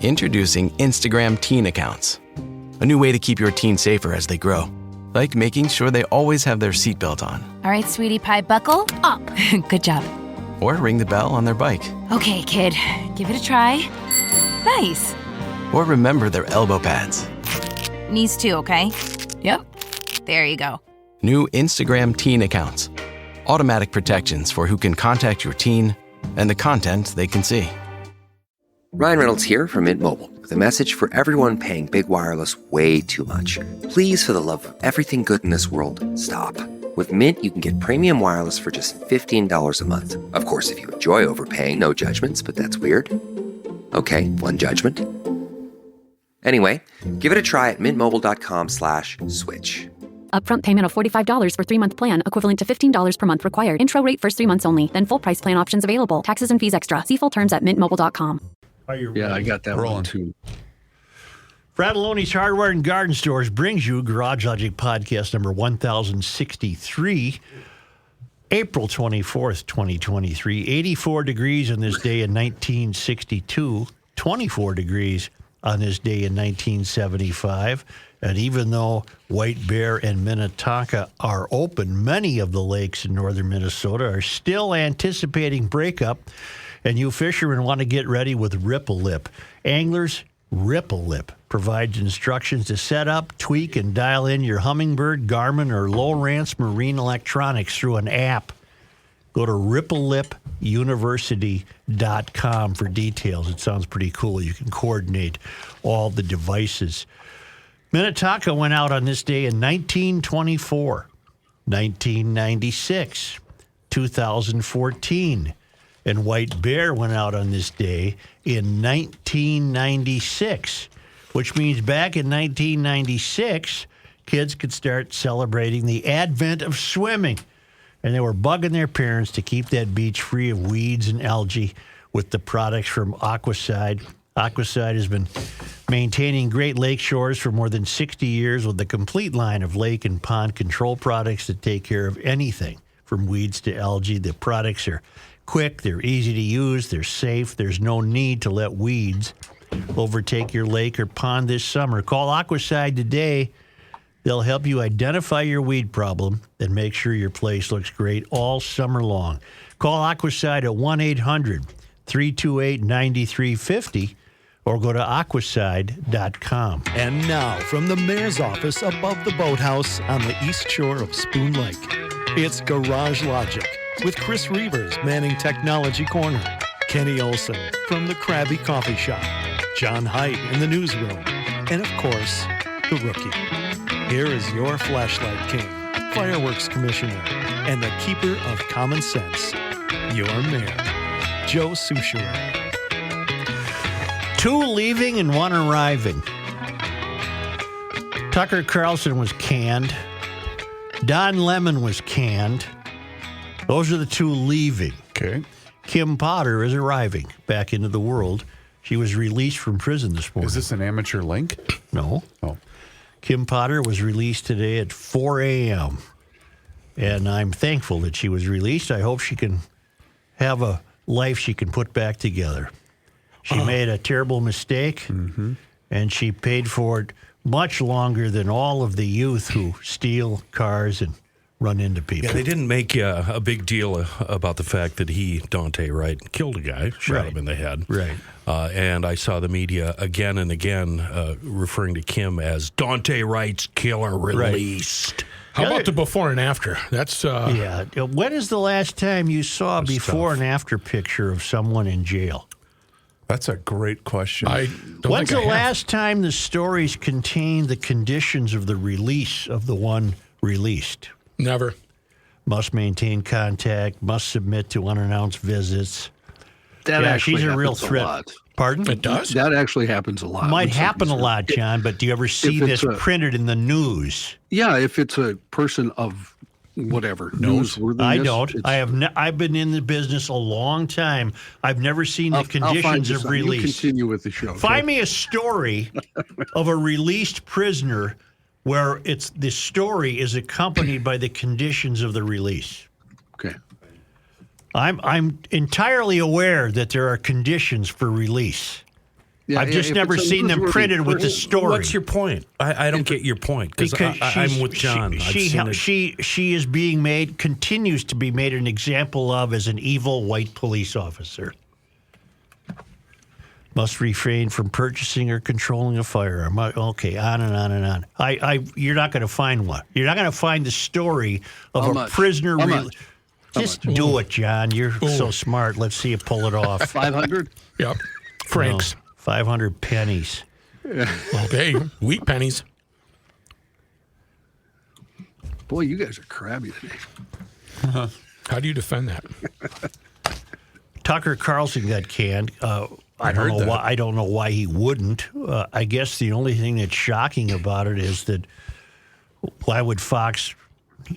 Introducing Instagram Teen Accounts, a new way to keep your teen safer as they grow, like making sure they always have their seatbelt on. All right, sweetie pie, buckle up. Good job. Or ring the bell on their bike. Okay, kid, give it a try. Nice. Or remember their elbow pads. Knees too, okay? Yep. There you go. New Instagram Teen Accounts. Automatic protections for who can contact your teen and the content they can see. Ryan Reynolds here from Mint Mobile with a message for everyone paying big wireless way too much. Please, for the love of everything good in this world, stop. With Mint, you can get premium wireless for just $15 a month. Of course, if you enjoy overpaying, no judgments, but that's weird. Okay, one judgment. Anyway, give it a try at mintmobile.com/switch. Upfront payment of $45 for 3-month plan, equivalent to $15 per month required. Intro rate first 3 months only, then full price plan options available. Taxes and fees extra. See full terms at mintmobile.com. Yeah, I got that one too. Fratelloni's Hardware and Garden Stores brings you Garage Logic Podcast number 1063, April 24th, 2023. 84 degrees on this day in 1962, 24 degrees on this day in 1975. And even though White Bear and Minnetonka are open, many of the lakes in northern Minnesota are still anticipating breakup. And you fishermen want to get ready with Ripple Lip. Anglers, Ripple Lip provides instructions to set up, tweak, and dial in your Humminbird, Garmin, or Lowrance marine electronics through an app. Go to ripplelipuniversity.com for details. It sounds pretty cool. You can coordinate all the devices. Minnetonka went out on this day in 1924, 1996, 2014. And White Bear went out on this day in 1996, which means back in 1996, kids could start celebrating the advent of swimming. And they were bugging their parents to keep that beach free of weeds and algae with the products from Aquacide. Aquacide has been maintaining Great Lake shores for more than 60 years with a complete line of lake and pond control products that take care of anything from weeds to algae. The products are quick, they're easy to use, they're safe. There's no need to let weeds overtake your lake or pond this summer. Call Aquacide today. They'll help you identify your weed problem and make sure your place looks great all summer long. Call Aquacide at 1-800-328-9350 or go to aquacide.com. And now, from the mayor's office above the boathouse on the east shore of Spoon Lake, it's Garage Logic with Chris Reavers manning Technology Corner, Kenny Olson from the Krabby Coffee Shop, John Heidt in the newsroom, and of course, the Rookie. Here is your flashlight king, fireworks commissioner, and the keeper of common sense, your mayor, Joe Souchere. 2 leaving and 1 arriving. Tucker Carlson was canned. Don Lemon was canned. Those are the 2 leaving. Okay. Kim Potter is arriving back into the world. She was released from prison this morning. Is this an amateur link? No. Oh. Kim Potter was released today at 4 a.m. And I'm thankful that she was released. I hope she can have a life she can put back together. She made a terrible mistake, and she paid for it much longer than all of the youth who steal cars and run into people. Yeah, they didn't make a big deal about the fact that Dante Wright, killed a guy, shot him in the head. Right. And I saw the media again and again referring to Kim as Dante Wright's killer released. How about the before and after? That's yeah. When is the last time you saw a before and after picture of someone in jail? That's a great question. When's the last time the stories contained the conditions of the release of the one released? Never. Must maintain contact, must submit to unannounced visits. That actually she's a real happens threat. a lot. Pardon? It does? That actually happens a lot. Might happen a lot, John, but do you ever see this printed in the news? Yeah, if it's a person of whatever newsworthiness. I don't. I've been in the business a long time. I've never seen the conditions of release. You continue with the show. Find me a story of a released prisoner where the story is accompanied by the conditions of the release. Okay. I'm entirely aware that there are conditions for release. Yeah, I've just never seen them printed with the story. What's your point? I don't get your point because I'm with John. She is being made, continues to be made an example of as an evil white police officer. Must refrain from purchasing or controlling a firearm. Okay, on and on and on. You're not going to find one. You're not going to find the story of How a much? prisoner. How much? Just do it, John. You're so smart. Let's see you pull it off. 500? Yep. Francs. 500 pennies. Okay. Wheat pennies. Boy, you guys are crabby today. How do you defend that? Tucker Carlson got canned. I heard don't know that. why. I don't know why he wouldn't. I guess the only thing that's shocking about it is that why would Fox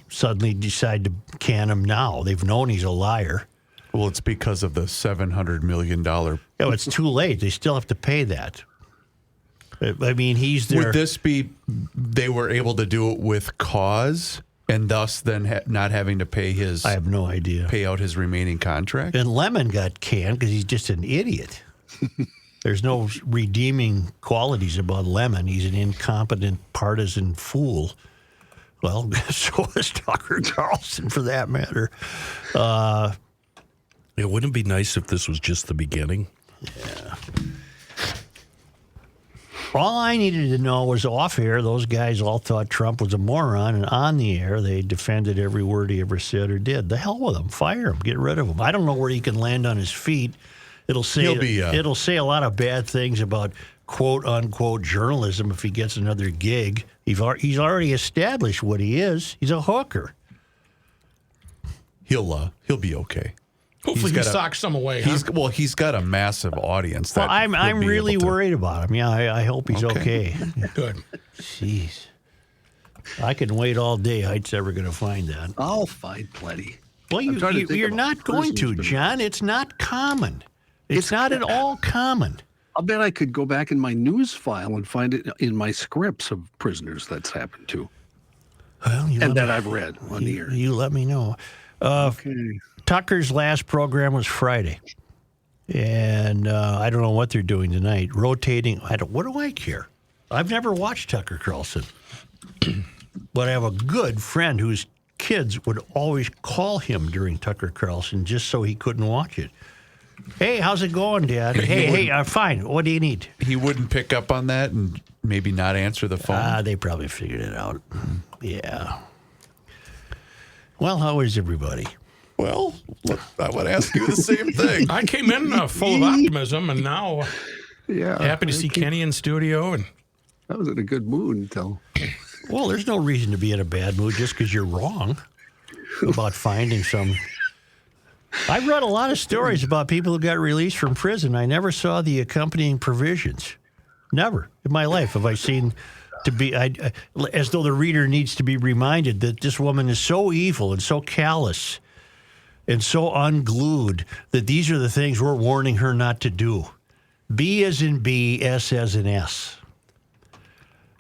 suddenly decide to can him now? They've known he's a liar. Well, it's because of the $700 million. Yeah, it's too late. They still have to pay that. I mean, he's there. Would this be they were able to do it with cause and thus then not having to pay I have no idea. pay out his remaining contract? And Lemon got canned because he's just an idiot. There's no redeeming qualities about Lemon. He's an incompetent partisan fool. Well, so is Tucker Carlson, for that matter. It wouldn't be nice if this was just the beginning. Yeah. All I needed to know was off air, those guys all thought Trump was a moron, and on the air, they defended every word he ever said or did. The hell with him. Fire him. Get rid of him. I don't know where he can land on his feet. It'll say a lot of bad things about quote unquote journalism if he gets another gig. He's already established what he is. He's a hooker. He'll be okay. Hopefully he socks some away. He's got a massive audience. Well, I'm really worried about him. Yeah, I hope he's okay. Good. Jeez. I can wait all day. Height's ever going to find that. I'll find plenty. Well, you're not going to, John. It's not common. It's not at all common. I'll bet I could go back in my news file and find it in my scripts of prisoners that's happened to. Well, I've read on the air. You let me know. Okay. Tucker's last program was Friday. And I don't know what they're doing tonight. Rotating. What do I care? I've never watched Tucker Carlson. But I have a good friend whose kids would always call him during Tucker Carlson just so he couldn't watch it. Hey, how's it going, Dad? Hey, fine. What do you need? He wouldn't pick up on that and maybe not answer the phone. They probably figured it out. Yeah. Well, how is everybody? Well, look, I would ask you the same thing. I came in full of optimism, and now happy to see Kenny in studio. And I was in a good mood until. Well, there's no reason to be in a bad mood just because you're wrong about finding some. I read a lot of stories about people who got released from prison. I never saw the accompanying provisions. Never in my life have I seen to be as though the reader needs to be reminded that this woman is so evil and so callous and so unglued that these are the things we're warning her not to do. B as in B, S as in S.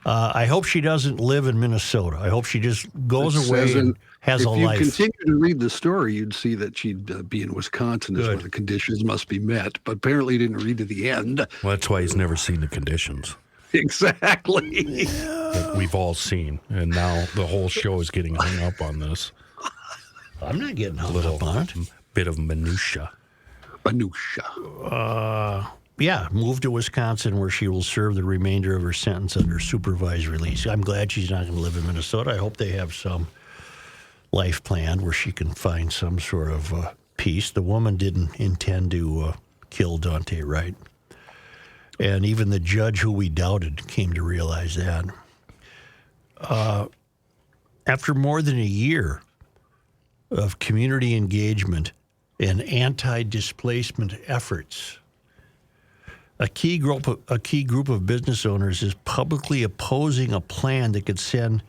I hope she doesn't live in Minnesota. I hope she just goes away and has a life. If you continue to read the story, you'd see that she'd be in Wisconsin is where the conditions must be met. But apparently didn't read to the end. Well, that's why he's never seen the conditions. Exactly. That we've all seen. And now the whole show is getting hung up on this. I'm not getting hung up on it. Bit of minutia. Yeah, move to Wisconsin where she will serve the remainder of her sentence under supervised release. I'm glad she's not going to live in Minnesota. I hope they have some life plan where she can find some sort of peace. The woman didn't intend to kill Dante Wright. And even the judge who we doubted came to realize that. After more than a year of community engagement and anti-displacement efforts, a key group of business owners is publicly opposing a plan that could send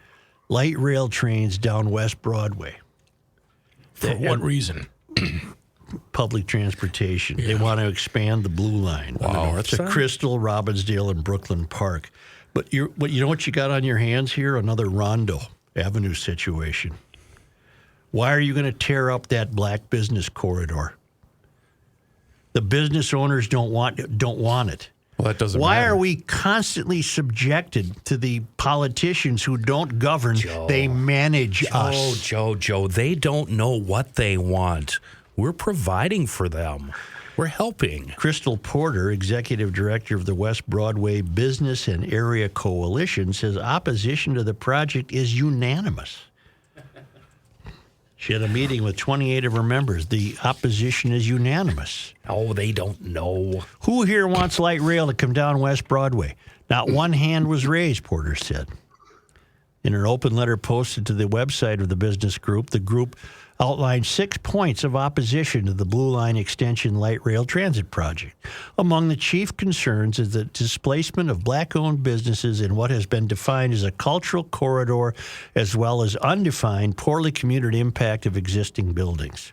light rail trains down West Broadway. For what reason? Public transportation. Yeah. They want to expand the Blue Line. Wow, to Crystal, Robbinsdale, and Brooklyn Park. But you know what you got on your hands here? Another Rondo Avenue situation. Why are you going to tear up that black business corridor? The business owners don't want it. Well, that doesn't Why matter. are we constantly subjected to the politicians who don't govern? They manage us. Joe, they don't know what they want. We're providing for them. We're helping. Crystal Porter, executive director of the West Broadway Business and Area Coalition, says opposition to the project is unanimous. She had a meeting with 28 of her members. The opposition is unanimous. Oh, they don't know. Who here wants light rail to come down West Broadway? Not one hand was raised, Porter said. In an open letter posted to the website of the business group, the group outlined 6 points of opposition to the Blue Line Extension Light Rail Transit Project. Among the chief concerns is the displacement of black-owned businesses in what has been defined as a cultural corridor, as well as undefined, poorly commuted impact of existing buildings.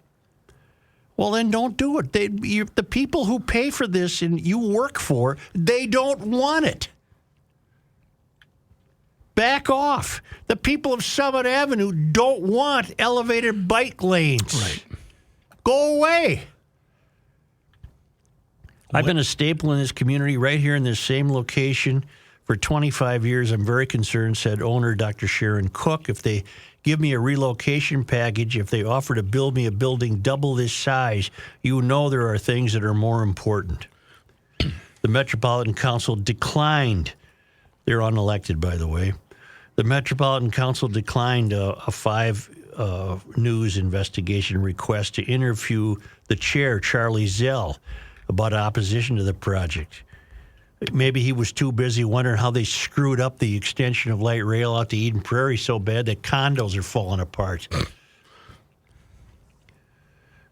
Well, then don't do it. The people who pay for this and you work for, they don't want it. Back off. The people of Summit Avenue don't want elevated bike lanes. Right. Go away. I've been a staple in this community right here in this same location for 25 years. I'm very concerned, said owner Dr. Sharon Cook. If they give me a relocation package, if they offer to build me a building double this size, you know there are things that are more important. The Metropolitan Council declined. They're unelected, by the way. The Metropolitan Council declined a 5 News investigation request to interview the chair, Charlie Zell, about opposition to the project. Maybe he was too busy wondering how they screwed up the extension of light rail out to Eden Prairie so bad that condos are falling apart.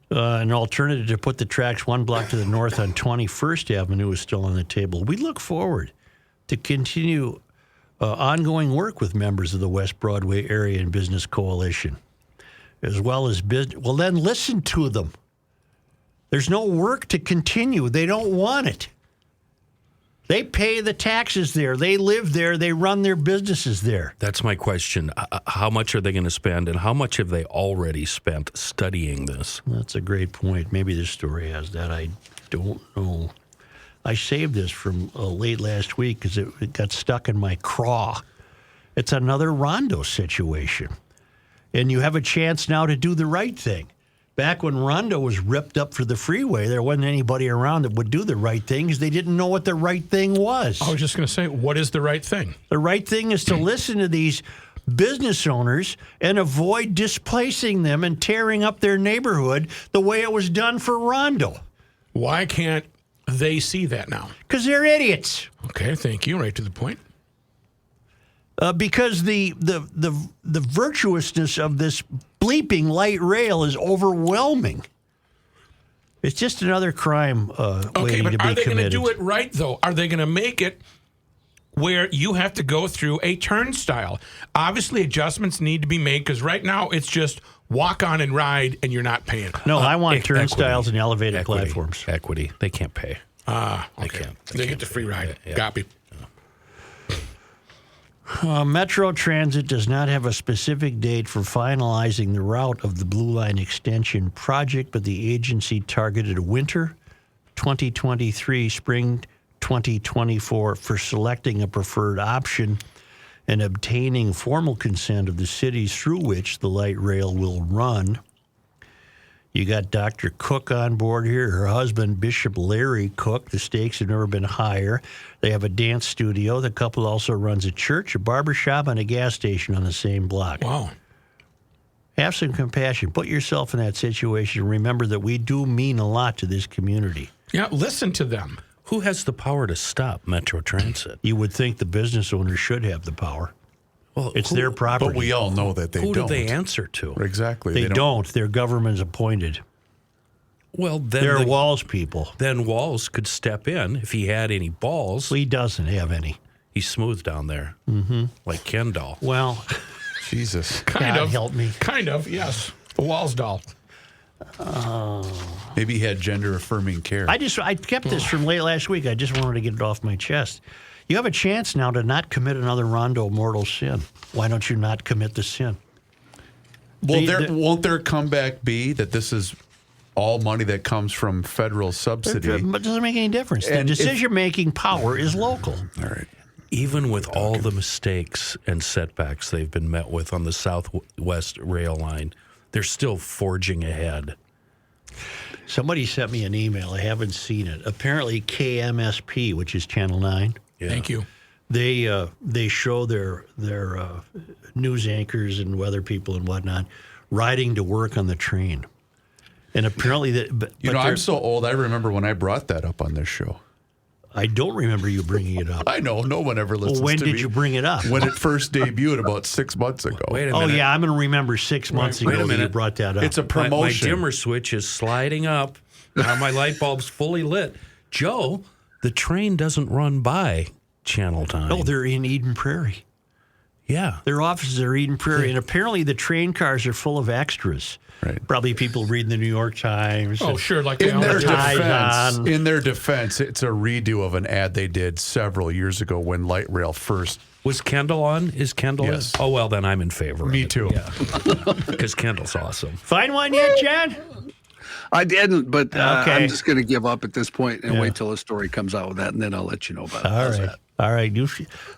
An alternative to put the tracks 1 block to the north on 21st Avenue is still on the table. We look forward to continue ongoing work with members of the West Broadway Area and Business Coalition, as well as business. Well, then listen to them. There's no work to continue. They don't want it. They pay the taxes there. They live there. They run their businesses there. That's my question. How much are they going to spend, and how much have they already spent studying this? That's a great point. Maybe this story has that. I don't know. I saved this from late last week because it got stuck in my craw. It's another Rondo situation. And you have a chance now to do the right thing. Back when Rondo was ripped up for the freeway, there wasn't anybody around that would do the right thing because they didn't know what the right thing was. I was just going to say, what is the right thing? The right thing is to listen to these business owners and avoid displacing them and tearing up their neighborhood the way it was done for Rondo. Why can't they see that now? Because they're idiots. Okay, thank you. Right to the point. Because the virtuousness of this bleeping light rail is overwhelming. It's just another crime waiting to be committed. Are they going to do it right, though? Are they going to make it where you have to go through a turnstile? Obviously, adjustments need to be made because right now it's just walk on and ride and you're not paying. No, I want turnstiles and elevated platforms. Equity. They can't pay. Okay. They can't. They get the free ride. Yeah. Copy. Metro Transit does not have a specific date for finalizing the route of the Blue Line Extension project, but the agency targeted winter 2023, spring 2024 for selecting a preferred option and obtaining formal consent of the cities through which the light rail will run. You got Dr. Cook on board here, her husband, Bishop Larry Cook. The stakes have never been higher. They have a dance studio. The couple also runs a church, a barbershop, and a gas station on the same block. Wow. Have some compassion. Put yourself in that situation. Remember that we do mean a lot to this community. Yeah, listen to them. Who has the power to stop Metro Transit? You would think the business owners should have the power. Well, it's their property. But we all know that they don't. Who do they answer to? Exactly. They don't. They're government's appointed. Well, then they're Walls people. Then Walls could step in if he had any balls. Well, he doesn't have any. He's smooth down there, like Ken doll. Well, Jesus, kind God of help me. Kind of, yes. The Walls doll. Maybe he had gender affirming care. I kept this from late last week. I just wanted to get it off my chest. You have a chance now to not commit another Rondo mortal sin. Why don't you not commit the sin? Well, won't their comeback be that this is all money that comes from federal subsidy? But it doesn't make any difference. The And decision-making power is local. All right. Even with all the mistakes and setbacks they've been met with on the Southwest rail line, they're still forging ahead. Somebody sent me an email. I haven't seen it. Apparently, KMSP, which is Channel 9. Yeah. Thank you. They show their news anchors and weather people and whatnot riding to work on the train. And apparently, I'm so old. I remember when I brought that up on this show. I don't remember you bringing it up. I know. No one ever listens to me. When did you bring it up? When it first debuted about 6 months ago. Wait a minute. Oh, yeah, I'm going to remember 6 months ago that you brought that up. It's a promotion. My dimmer switch is sliding up. Now my light bulb's fully lit. Joe, the train doesn't run by Channel 9. No, they're in Eden Prairie. Yeah. Their offices are Eden Prairie, and apparently the train cars are full of extras. Right. Probably people reading the New York Times. Oh, sure. Like In their ties on. defense, it's a redo of an ad they did several years ago when light rail first. Was Kendall on? Is Kendall Yes. on? Oh, well, then I'm in favor of Me it. too. Yeah. Because Kendall's awesome. Find one yet, John? I didn't, but Okay. I'm just going to give up at this point and wait till a story comes out with that, and then I'll let you know about it. How's that? All right.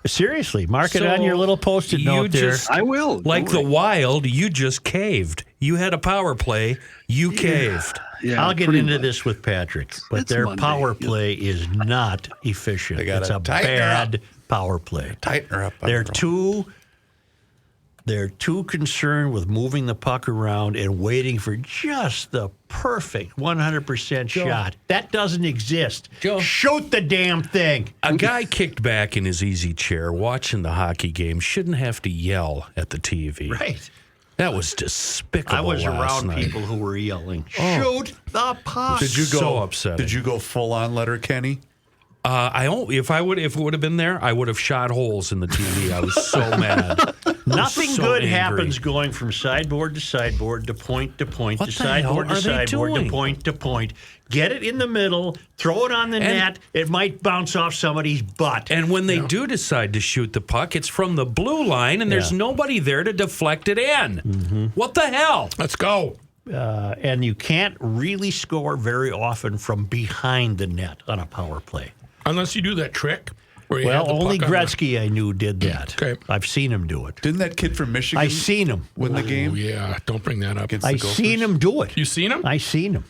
Seriously, mark it on your little Post-it note there. I will. Like Don't the worry. Wild, you just caved. You had a power play. You caved. Yeah, I'll get pretty into much. this with Patrick, but It's their Monday. power play is not efficient. They gotta It's a tighten her up. bad power play. Tighten her up. They're too concerned with moving the puck around and waiting for just the perfect 100% shot. That doesn't exist. Joe. Shoot the damn thing. A guy kicked back in his easy chair watching the hockey game shouldn't have to yell at the TV. Right. That was despicable. I was last around night. people who were yelling, shoot the puck. Did you go So upsetting. Did you go full on Letterkenny? If it would have been there, I would have shot holes in the TV. I was so mad. Nothing so good angry. happens going from sideboard to sideboard to point to point What to the hell sideboard to are they sideboard to doing? point to point. Get it in the middle, throw it on the net. It might bounce off somebody's butt. And when they do decide to shoot the puck, it's from the blue line, and there's nobody there to deflect it in. Mm-hmm. What the hell? Let's go. And you can't really score very often from behind the net on a power play. Unless you do that trick. Where you Well, have the only puck on the- Gretzky I knew did that. Okay. I've seen him do it. Didn't that kid from Michigan I seen him. win the Oh, game? yeah. Don't bring that up. Against the I Gophers? seen him do it. You seen him? I seen him.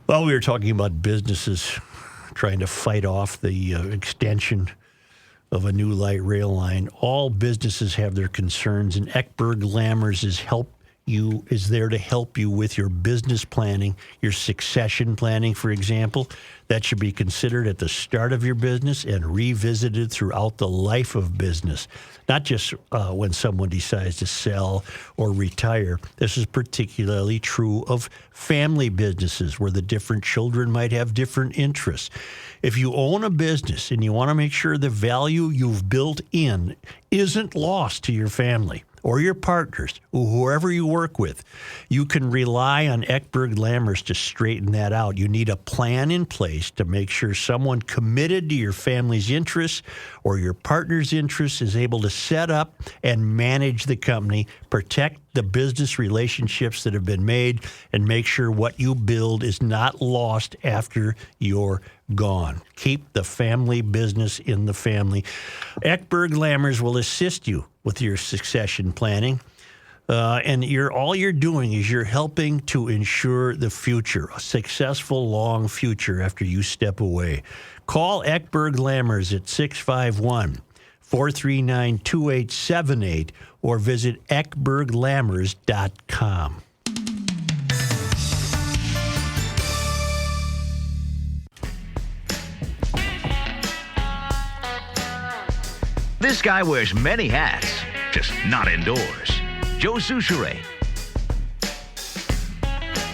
Well, we were talking about businesses trying to fight off the extension of a new light rail line. All businesses have their concerns, and Eckberg Lammers is there to help you with your business planning, your succession planning, for example. That should be considered at the start of your business and revisited throughout the life of business, not just when someone decides to sell or retire. This is particularly true of family businesses where the different children might have different interests. If you own a business and you want to make sure the value you've built in isn't lost to your family or your partners or whoever you work with, you can rely on Eckberg Lammers to straighten that out. You need a plan in place to make sure someone committed to your family's interests or your partner's interests is able to set up and manage the company, protect the business relationships that have been made, and make sure what you build is not lost after you're gone. Keep the family business in the family. Eckberg Lammers will assist you with your succession planning. And all you're doing is you're helping to ensure the future, a successful, long future after you step away. Call Eckberg Lammers at 651-439-2878 or visit eckberglammers.com. This guy wears many hats, just not indoors. Joe Souchere.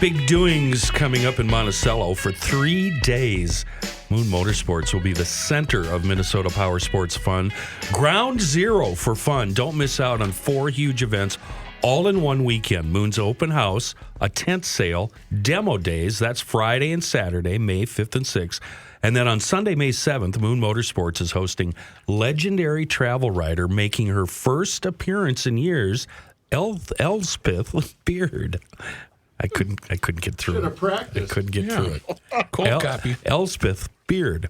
Big doings coming up in Monticello for 3 days. Moon Motorsports will be the center of Minnesota Power Sports Fun. Ground zero for fun. Don't miss out on 4 huge events, all in one weekend. Moon's open house, a tent sale, demo days. That's Friday and Saturday, May 5th and 6th. And then on Sunday, May 7th, Moon Motorsports is hosting legendary travel rider making her first appearance in years, Elspeth Beard. I couldn't get through it. I couldn't get through it. Cold copy. Elspeth Beard.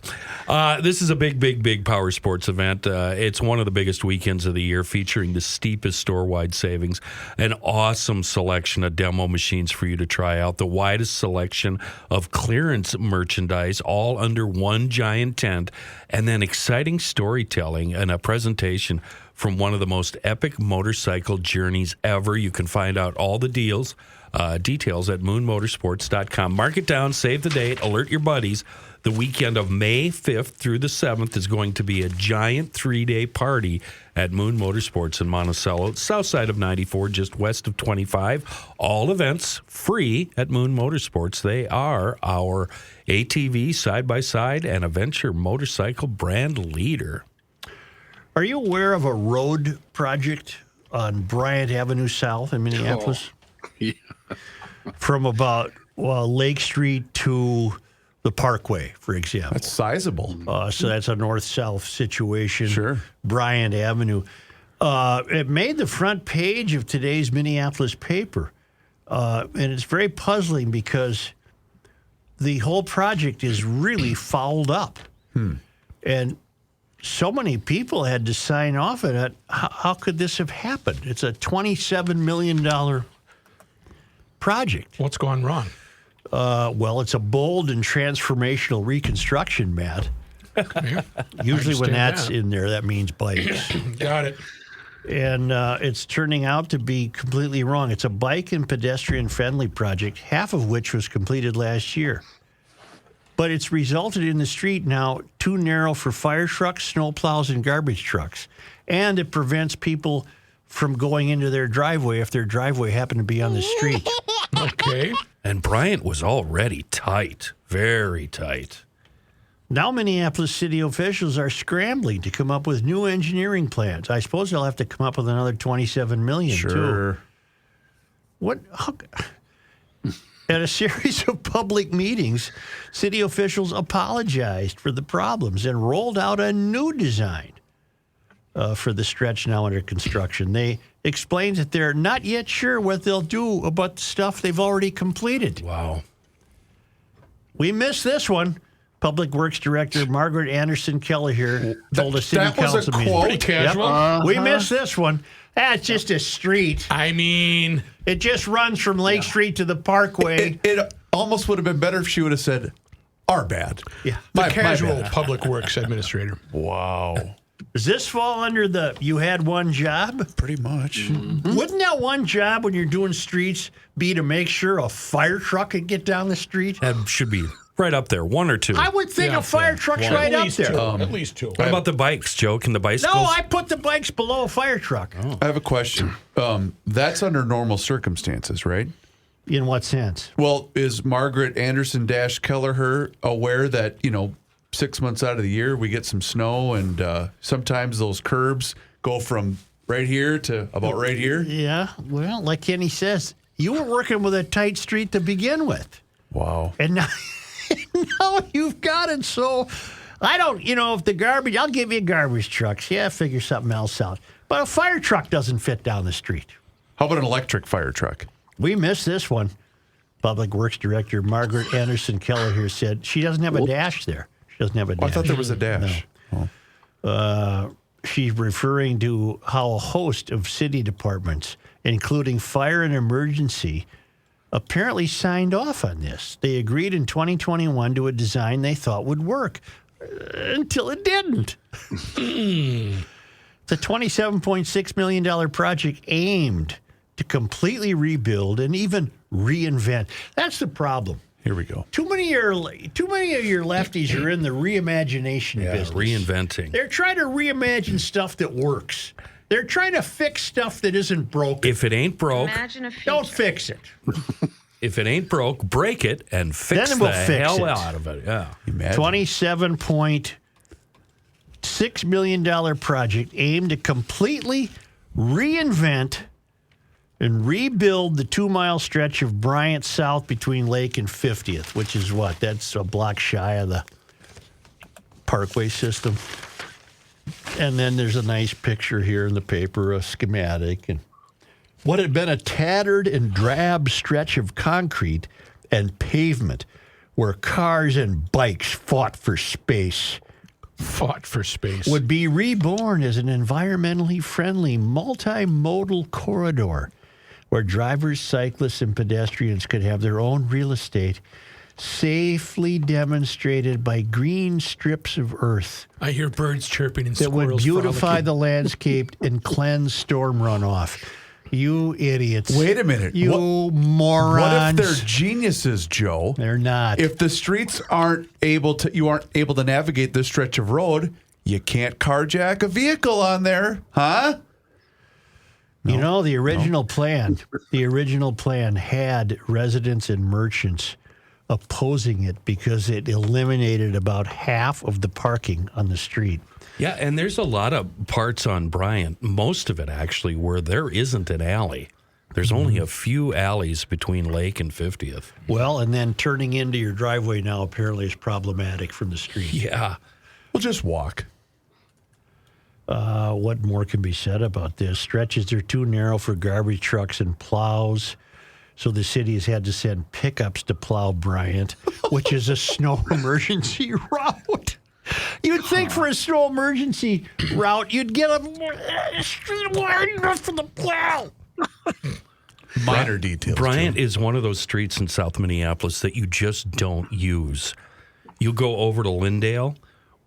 This is a big power sports event. It's one of the biggest weekends of the year, featuring the steepest store-wide savings, an awesome selection of demo machines for you to try out, the widest selection of clearance merchandise, all under one giant tent, and then exciting storytelling and a presentation from one of the most epic motorcycle journeys ever. You can find out all the details at moonmotorsports.com. Mark it down, save the date, alert your buddies. The weekend of May 5th through the 7th is going to be a giant 3-day party at Moon Motorsports in Monticello, south side of 94, just west of 25. All events free at Moon Motorsports. They are our ATV, side-by-side, and adventure motorcycle brand leader. Are you aware of a road project on Bryant Avenue South in Minneapolis? Yeah. From about Lake Street to the Parkway, for example. That's sizable. So that's a north-south situation. Sure. Bryant Avenue. It made the front page of today's Minneapolis paper. And it's very puzzling because the whole project is really fouled up. And so many people had to sign off on it. How could this have happened? It's a $27 million project. What's gone wrong? Well, it's a bold and transformational reconstruction, Matt. Usually when that's in there, that means bikes. Got it. And it's turning out to be completely wrong. It's a bike and pedestrian-friendly project, half of which was completed last year. But it's resulted in the street now too narrow for fire trucks, snow plows, and garbage trucks. And it prevents people from going into their driveway if their driveway happened to be on the street. Okay. And Bryant was already tight, very tight. Now Minneapolis city officials are scrambling to come up with new engineering plans. I suppose they'll have to come up with another $27 million, too. At a series of public meetings, city officials apologized for the problems and rolled out a new design for the stretch now under construction. They explained that they're not yet sure what they'll do about the stuff they've already completed. Wow. We missed this one. Public Works Director Margaret Anderson Kelleher told a city council meeting. Pretty casual. We missed this one. That's just a street. I mean, it just runs from Lake Street to the Parkway. It almost would have been better if she would have said, "Our bad." Yeah, the casual Public Works Administrator. Wow. Does this fall under the you had one job? Pretty much. Mm-hmm. Wouldn't that one job when you're doing streets be to make sure a fire truck could get down the street? That should be right up there, one or two. I would think a fire truck's right up there. At least two. What about the bikes, Joe? Can the bicycles? No, I put the bikes below a fire truck. Oh. I have a question. That's under normal circumstances, right? In what sense? Well, is Margaret Anderson Kelleher aware that, 6 months out of the year we get some snow and sometimes those curbs go from right here to about right here? Yeah. Well, like Kenny says, you were working with a tight street to begin with. Wow. And now you've got it. So I don't, if the garbage, I'll give you garbage trucks. Yeah, figure something else out. But a fire truck doesn't fit down the street. How about an electric fire truck? We missed this one. Public Works Director Margaret Anderson Kelleher said she doesn't have a dash there. She doesn't have a dash. I thought there was a dash. No. She's referring to how a host of city departments, including fire and emergency, apparently signed off on this. They agreed in 2021 to a design they thought would work until it didn't. It's a $27.6 million project aimed to completely rebuild and even reinvent. That's the problem. Here we go. Too many of your lefties are in the reimagination business. Reinventing. They're trying to reimagine stuff that works. They're trying to fix stuff that isn't broken. If it ain't broke, don't fix it. If it ain't broke, break it and fix Then the we'll fix hell it. out of it. Yeah. $27.6 million project aimed to completely reinvent and rebuild the 2-mile stretch of Bryant South between Lake and 50th, which is what? That's a block shy of the Parkway system. And then there's a nice picture here in the paper, a schematic. And what had been a tattered and drab stretch of concrete and pavement where cars and bikes fought for space. Would be reborn as an environmentally friendly, multimodal corridor where drivers, cyclists, and pedestrians could have their own real estate safely demonstrated by green strips of earth. I hear birds chirping and that would squirrels beautify frolicking. the landscape and cleanse storm runoff. You idiots. Wait a minute. You morons. What if they're geniuses, Joe? They're not. If the streets you aren't able to navigate this stretch of road, you can't carjack a vehicle on there, huh? You know, the original plan had residents and merchants opposing it because it eliminated about half of the parking on the street. Yeah, and there's a lot of parts on Bryant, most of it actually, where there isn't an alley. There's only a few alleys between Lake and 50th. Well, and then turning into your driveway now apparently is problematic from the street. Yeah. We'll just walk. What more can be said about this? Stretches are too narrow for garbage trucks and plows, so the city has had to send pickups to plow Bryant, which is a snow emergency route. You'd think for a snow emergency route, you'd get a street wide enough for the plow. Minor details. Bryant is one of those streets in South Minneapolis that you just don't use. You go over to Lyndale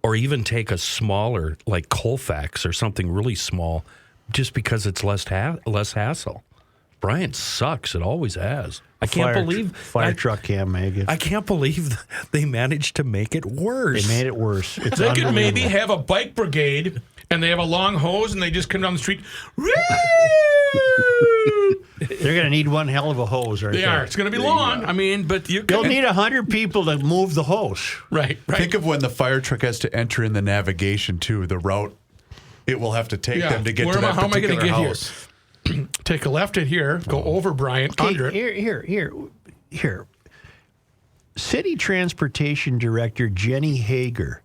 or even take a smaller, like Colfax or something really small, just because it's less hassle. Bryant sucks. It always has. I can't believe fire truck can't make it. I can't believe they managed to make it worse. They made it worse. It's They could maybe have a bike brigade, and they have a long hose, and they just come down the street. They're going to need one hell of a hose, aren't they? They are. It's going to be long. I mean, but you They'll can. need 100 people to move the hose. Right. Think of when the fire truck has to enter in the navigation, too, the route it will have to take them to get to that How am I going particular to get house. here? Take a left at here, go over Bryant, under it. Here. City Transportation Director Jenny Hager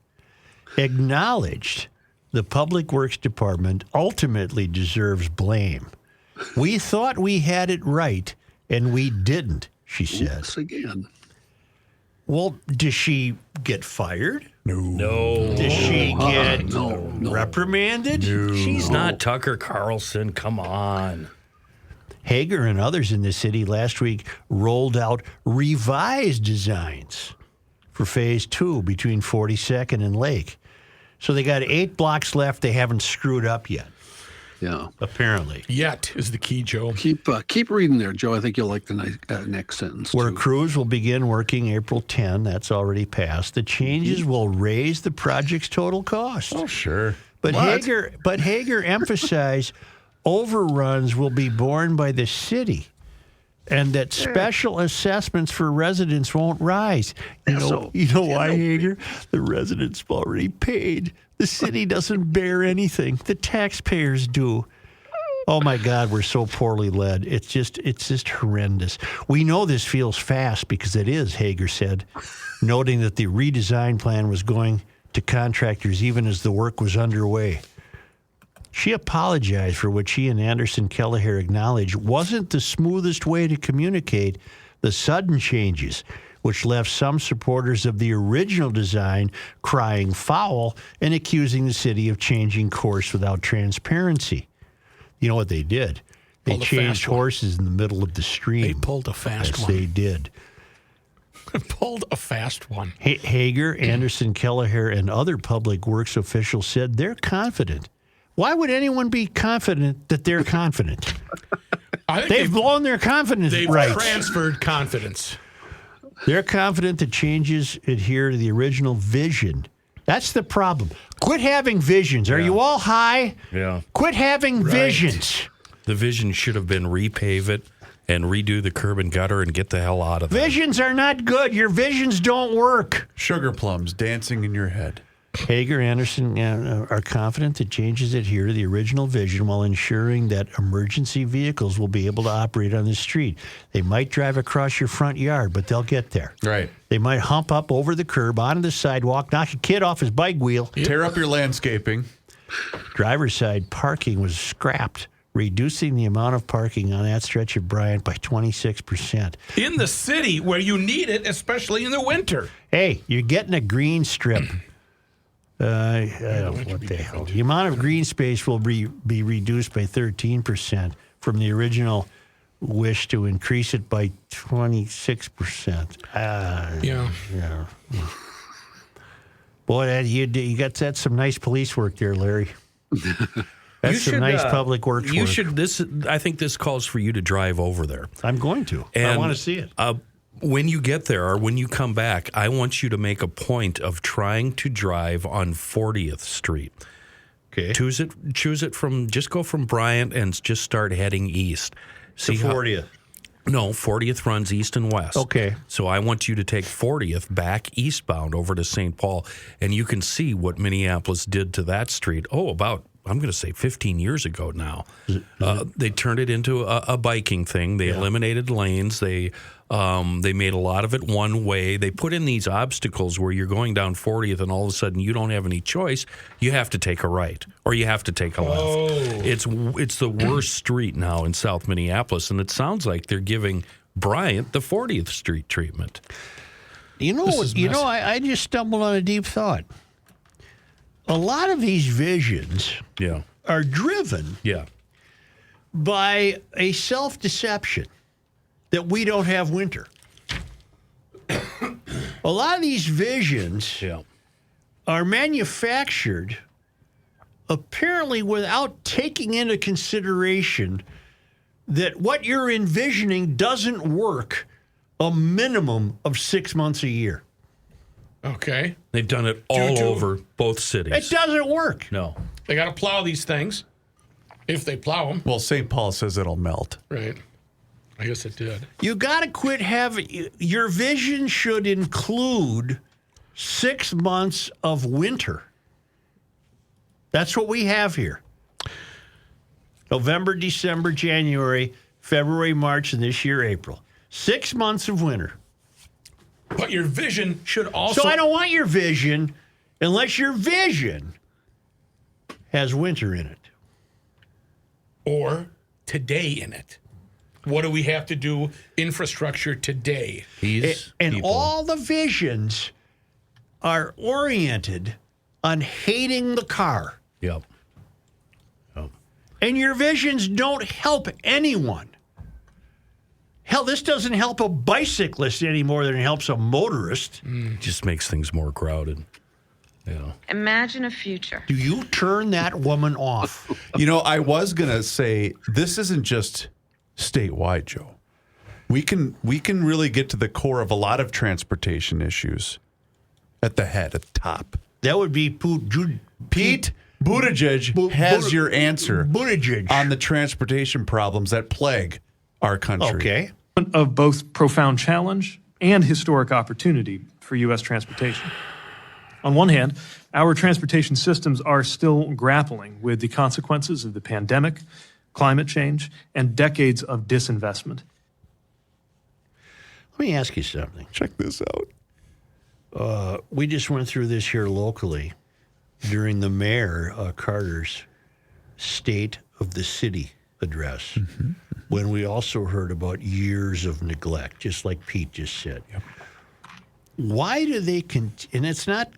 acknowledged the Public Works Department ultimately deserves blame. We thought we had it right, and we didn't, she says. Once again. Well, does she get fired? No. Does she get reprimanded? No. She's not Tucker Carlson. Come on. Hager and others in the city last week rolled out revised designs for Phase 2 between 42nd and Lake. So they got 8 blocks left they haven't screwed up yet. Yeah. Apparently. Yet is the key, Joe. Keep reading there, Joe. I think you'll like the next sentence. Where too. crews will begin working April 10. That's already passed. The changes will raise the project's total cost. Oh, sure. But Hager emphasized overruns will be borne by the city and that special assessments for residents won't rise. You know why, Hager? The residents have already paid. The city doesn't bear anything. The taxpayers do. Oh, my God, we're so poorly led. It's just horrendous. We know this feels fast because it is, Hager said, noting that the redesign plan was going to contractors even as the work was underway. She apologized for what she and Anderson Kelleher acknowledged wasn't the smoothest way to communicate the sudden changes, which left some supporters of the original design crying foul and accusing the city of changing course without transparency. You know what they did? They changed horses in the middle of the stream. They pulled a fast one. They did. Pulled a fast one. Hager, Anderson Kelleher, and other public works officials said they're confident. Why would anyone be confident that they're confident? I think they've blown their confidence They've rights. transferred confidence. They're confident that changes adhere to the original vision. That's the problem. Quit having visions. Are you all high? Yeah. Quit having visions. The vision should have been repave it and redo the curb and gutter and get the hell out of there. Visions are not good. Your visions don't work. Sugar plums dancing in your head. Hager Anderson are confident that changes adhere to the original vision while ensuring that emergency vehicles will be able to operate on the street. They might drive across your front yard, but they'll get there. Right. They might hump up over the curb, onto the sidewalk, knock a kid off his bike wheel. Tear up your landscaping. Driver's side parking was scrapped, reducing the amount of parking on that stretch of Bryant by 26%. In the city where you need it, especially in the winter. Hey, you're getting a green strip. I don't know what the hell. The amount of green space will be reduced by 13% from the original wish to increase it by 26%. Yeah. Boy, you got that some nice police work there, Larry. That's some nice public works You work. should. I think this calls for you to drive over there. I'm going to. I want to see it. When you get there or when you come back, I want you to make a point of trying to drive on 40th Street. Okay. Choose it from, just go from Bryant and just start heading east. To 40th. No, 40th runs east and west. Okay. So I want you to take 40th back eastbound over to St. Paul, and you can see what Minneapolis did to that street. About, I'm going to say 15 years ago now. They turned it into a biking thing. They eliminated lanes. They made a lot of it one way. They put in these obstacles where you're going down 40th and all of a sudden you don't have any choice. You have to take a right or you have to take a left. It's the worst street now in South Minneapolis, and it sounds like they're giving Bryant the 40th Street treatment. You know, I just stumbled on a deep thought. A lot of these visions are driven by a self-deception that we don't have winter. A lot of these visions are manufactured apparently without taking into consideration that what you're envisioning doesn't work a minimum of 6 months a year. Okay. They've done it all over both cities. It doesn't work. No. They got to plow these things if they plow them. Well, St. Paul says it'll melt. Right. I guess it did. You got to quit having your vision should include 6 months of winter. That's what we have here. November, December, January, February, March, and this year, April. 6 months of winter. But your vision should also... So I don't want your vision unless your vision has winter in it. Or today in it. What do we have to do infrastructure today? All the visions are oriented on hating the car. Yep. And your visions don't help anyone. Hell, this doesn't help a bicyclist any more than it helps a motorist. Just makes things more crowded. Imagine a future. Do you turn that woman off? I was going to say, this isn't just statewide, Joe. We can really get to the core of a lot of transportation issues at the top. That would be Pete Buttigieg has your answer on the transportation problems that plague our country. Okay. Of both profound challenge and historic opportunity for U.S. transportation. On one hand, our transportation systems are still grappling with the consequences of the pandemic, climate change, and decades of disinvestment. Let me ask you something. Check this out. We just went through this here locally during the Mayor Carter's State of the City address, when we also heard about years of neglect, just like Pete just said. Yep. Why do they and it's not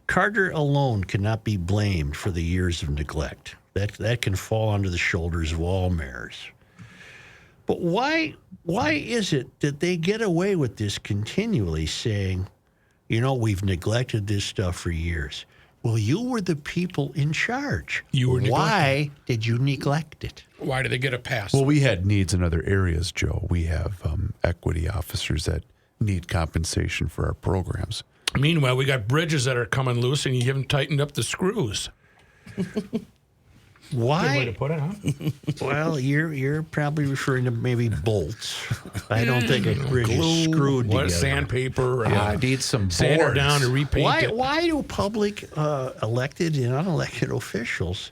Carter alone cannot be blamed for the years of neglect. That can fall onto the shoulders of all mayors. But why is it that they get away with this continually saying, we've neglected this stuff for years? Well, you were the people in charge. Why did you neglect it? Why did they get a pass? Well, we had needs in other areas, Joe. We have equity officers that need compensation for our programs. Meanwhile, we got bridges that are coming loose, and you haven't tightened up the screws. Why? Good way to put it, huh? Well, you're probably referring to maybe bolts. I don't think a bridge is screwed What together. Sandpaper. I need some sand her boards. down and repaint it. Why do public elected and unelected officials,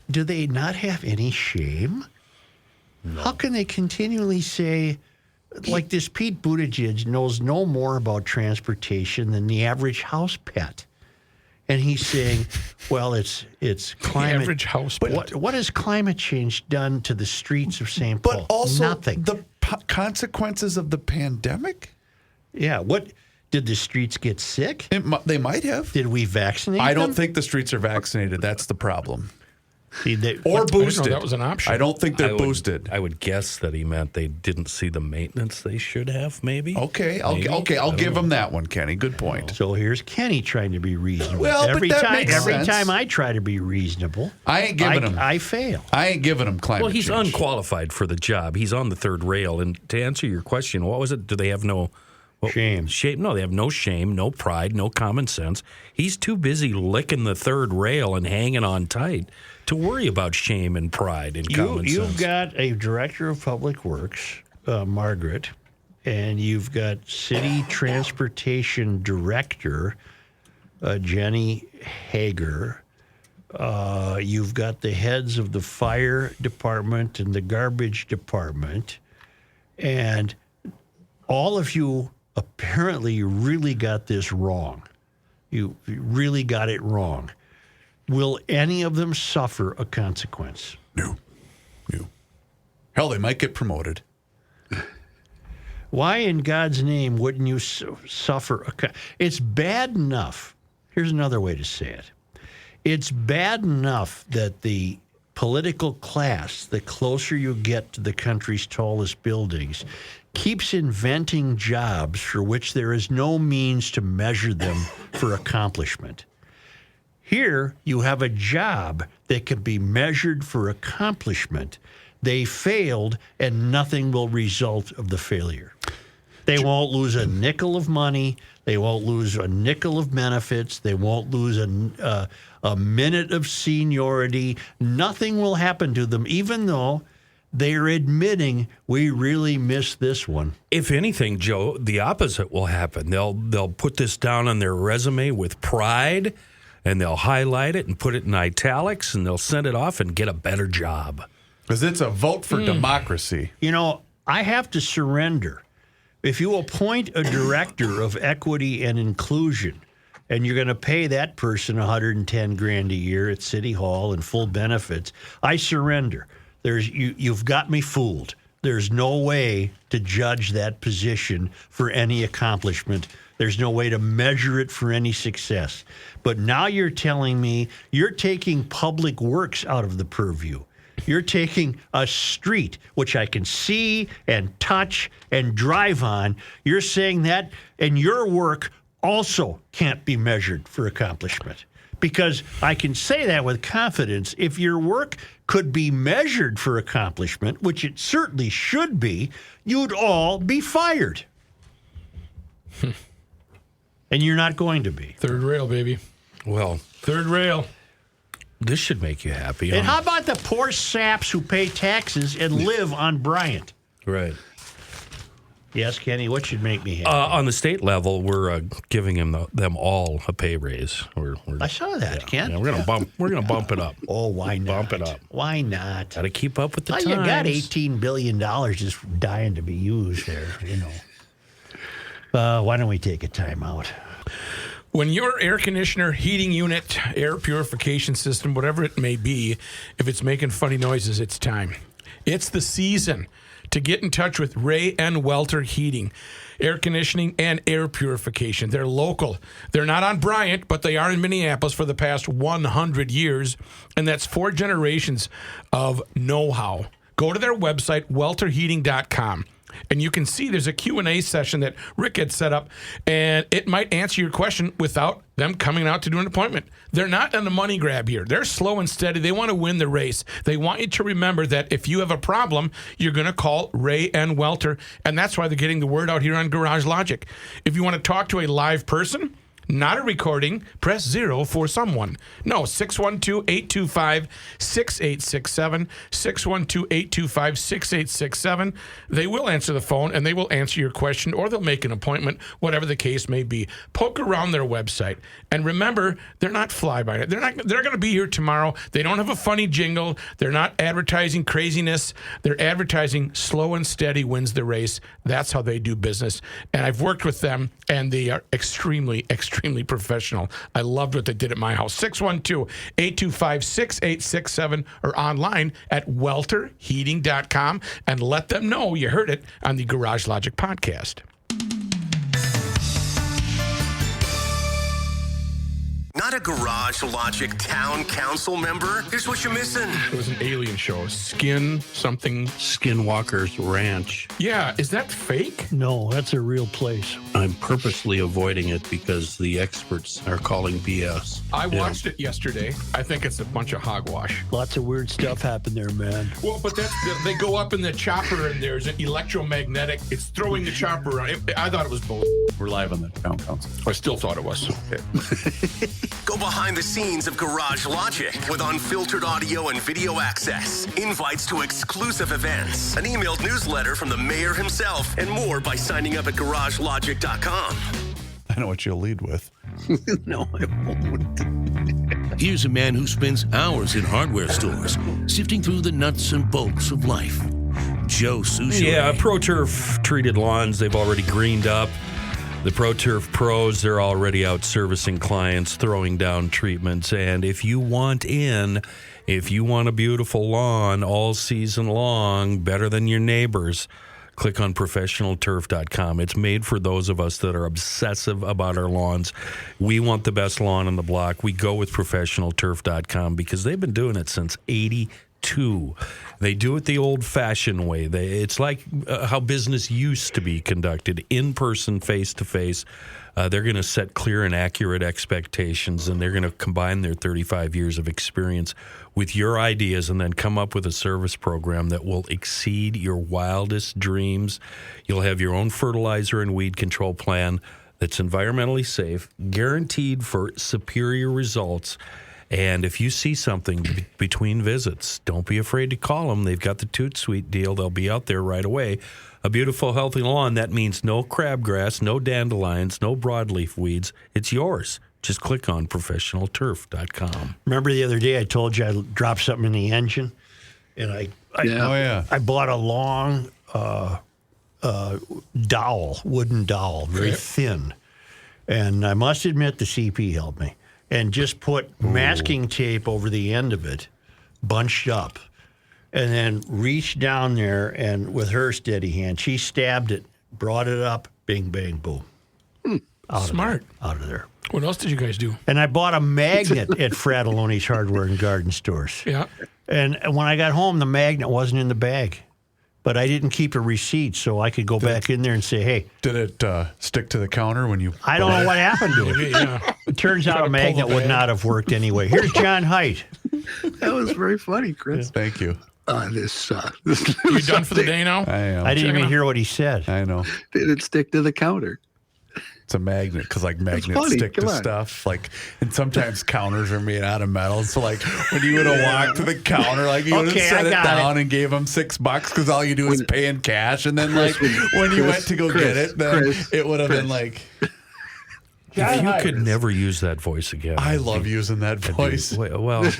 do they not have any shame? No. How can they continually say, like this Pete Buttigieg knows no more about transportation than the average house pet? And he's saying, well, it's climate. Average house pet. What has climate change done to the streets of St. Paul? But also nothing. the consequences of the pandemic? Yeah. What did the streets get sick? They might have. Did we vaccinate I don't them? think the streets are vaccinated. That's the problem. See, Or boosted. That was an option. I don't think they're boosted. I would guess that he meant they didn't see the maintenance they should have, maybe. Okay, I'll give him that one, Kenny. Good point. So here's Kenny trying to be reasonable. Well, every but that time, makes every sense. time I try to be reasonable, I ain't giving him. I fail. I ain't giving him climate Well, he's change. unqualified for the job. He's on the third rail. And to answer your question, what was it? Do they have no shame? No, they have no shame, no pride, no common sense. He's too busy licking the third rail and hanging on tight to worry about shame and pride and common sense. You've got a director of public works, Margaret, and you've got city transportation director, Jenny Hager. You've got the heads of the fire department and the garbage department, and all of you apparently really got this wrong. You really got it wrong. Will any of them suffer a consequence? No. Hell, they might get promoted. Why in God's name wouldn't you suffer a It's bad enough. Here's another way to say it. It's bad enough that the political class, the closer you get to the country's tallest buildings, keeps inventing jobs for which there is no means to measure them for accomplishment. Here, you have a job that can be measured for accomplishment. They failed, and nothing will result of the failure. They won't lose a nickel of money. They won't lose a nickel of benefits. They won't lose a minute of seniority. Nothing will happen to them, even though they're admitting we really missed this one. If anything, Joe, the opposite will happen. They'll put this down on their resume with pride, and they'll highlight it and put it in italics, and they'll send it off and get a better job. Because it's a vote for democracy. You know, I have to surrender. If you appoint a director of equity and inclusion, and you're going to pay that person $110,000 a year at City Hall and full benefits, I surrender. You've got me fooled. There's no way to judge that position for any accomplishment. There's no way to measure it for any success. But now you're telling me you're taking public works out of the purview. You're taking a street, which I can see and touch and drive on. You're saying that, and your work also can't be measured for accomplishment. Because I can say that with confidence. If your work could be measured for accomplishment, which it certainly should be, you'd all be fired. And you're not going to be. Third rail, baby. Well, third rail. This should make you happy. And how about the poor saps who pay taxes and live on Bryant? Right. Yes, Kenny, what should make me happy? On the state level, we're giving them all a pay raise. I saw that, Ken. Yeah, we're gonna bump it up. Oh, why not? Bump it up. Why not? Got to keep up with the well, times. You got $18 billion just dying to be used there, you know. Why don't we take a time out? When your air conditioner, heating unit, air purification system, whatever it may be, if it's making funny noises, it's time. It's the season to get in touch with Ray and Welter Heating, air conditioning and air purification. They're local. They're not on Bryant, but they are in Minneapolis for the past 100 years, and that's 4 generations of know-how. Go to their website, welterheating.com. And you can see there's a Q&A session that Rick had set up, and it might answer your question without them coming out to do an appointment. They're not on the money grab here. They're slow and steady. They want to win the race. They want you to remember that if you have a problem, you're going to call Ray and Welter, and that's why they're getting the word out here on Garage Logic. If you want to talk to a live person, not a recording. Press 0 for someone. No, 612-825-6867, 612-825-6867. They will answer the phone, and they will answer your question, or they'll make an appointment, whatever the case may be. Poke around their website. And remember, they're not fly-by-night. They're going to be here tomorrow. They don't have a funny jingle. They're not advertising craziness. They're advertising slow and steady wins the race. That's how they do business. And I've worked with them, and they are extremely, extremely professional. I loved what they did at my house. 612-825-6867 or online at welterheating.com, and let them know you heard it on the Garage Logic podcast. Not a Garage Logic town council member? Here's what you're missing. It was an alien show. Skinwalker's Ranch. Yeah, is that fake? No, that's a real place. I'm purposely avoiding it because the experts are calling BS. I watched it yesterday. I think it's a bunch of hogwash. Lots of weird stuff happened there, man. Well, but they go up in the chopper, and there's an electromagnetic. It's throwing the chopper around. I thought it was bull. We're live on the town council. I still thought it was. Go behind the scenes of Garage Logic with unfiltered audio and video access, invites to exclusive events, an emailed newsletter from the mayor himself, and more by signing up at garagelogic.com. I know what you'll lead with. No, I won't. Here's a man who spends hours in hardware stores, sifting through the nuts and bolts of life. Joe Souchere. Yeah, ProTurf treated lawns, they've already greened up. The ProTurf pros, they're already out servicing clients, throwing down treatments. And if you want a beautiful lawn all season long, better than your neighbors, click on professionalturf.com. It's made for those of us that are obsessive about our lawns. We want the best lawn on the block. We go with professionalturf.com because they've been doing it since 82. They do it the old-fashioned way. It's like how business used to be conducted, in person, face-to-face. They're going to set clear and accurate expectations, and they're going to combine their 35 years of experience with your ideas and then come up with a service program that will exceed your wildest dreams. You'll have your own fertilizer and weed control plan that's environmentally safe, guaranteed for superior results. And if you see something between visits, don't be afraid to call them. They've got the Toot Sweet deal. They'll be out there right away. A beautiful, healthy lawn, that means no crabgrass, no dandelions, no broadleaf weeds. It's yours. Just click on professionalturf.com. Remember the other day I told you I dropped something in the engine? And I bought a long dowel, wooden dowel, very thin. And I must admit the CP helped me. And just put masking tape over the end of it, bunched up, and then reached down there, and with her steady hand, she stabbed it, brought it up, bing, bang, boom. Smart. Out of there. What else did you guys do? And I bought a magnet at Fratelloni's Hardware and Garden Stores. Yeah. And when I got home, the magnet wasn't in the bag. But I didn't keep a receipt, so I could go back in there and say, hey. Did it stick to the counter when you... I don't know what happened to it. Yeah. It turns out a magnet would not have worked anyway. Here's John Heidt. That was very funny, Chris. Thank you. This you done for the day now? I am. I didn't even hear what he said. I know. Did it stick to the counter? It's a magnet because magnets stick to stuff. And sometimes counters are made out of metal. So when you would have walked to the counter, you would have set it down and gave them $6 because all you do is pay in cash. And then when you went to go get it, then it would have been like. If you could never use that voice again. I love using that voice. Well.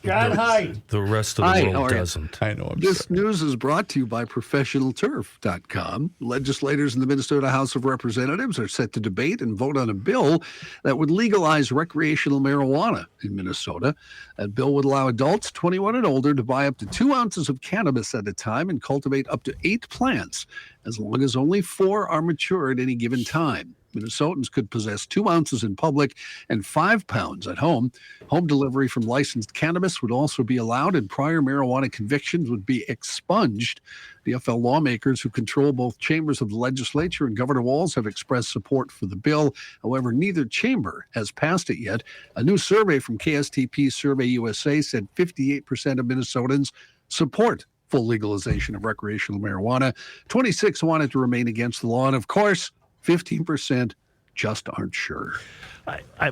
John Heidt. The rest of the world doesn't. I know. This news is brought to you by ProfessionalTurf.com. Legislators in the Minnesota House of Representatives are set to debate and vote on a bill that would legalize recreational marijuana in Minnesota. That bill would allow adults 21 and older to buy up to 2 ounces of cannabis at a time and cultivate up to 8 plants, as long as only 4 are mature at any given time. Minnesotans could possess 2 ounces in public and 5 pounds at home. Home delivery from licensed cannabis would also be allowed, and prior marijuana convictions would be expunged. DFL lawmakers who control both chambers of the legislature and Governor Walz have expressed support for the bill. However, neither chamber has passed it yet. A new survey from KSTP Survey USA said 58% of Minnesotans support full legalization of recreational marijuana. 26 wanted to remain against the law, and of course, 15% just aren't sure.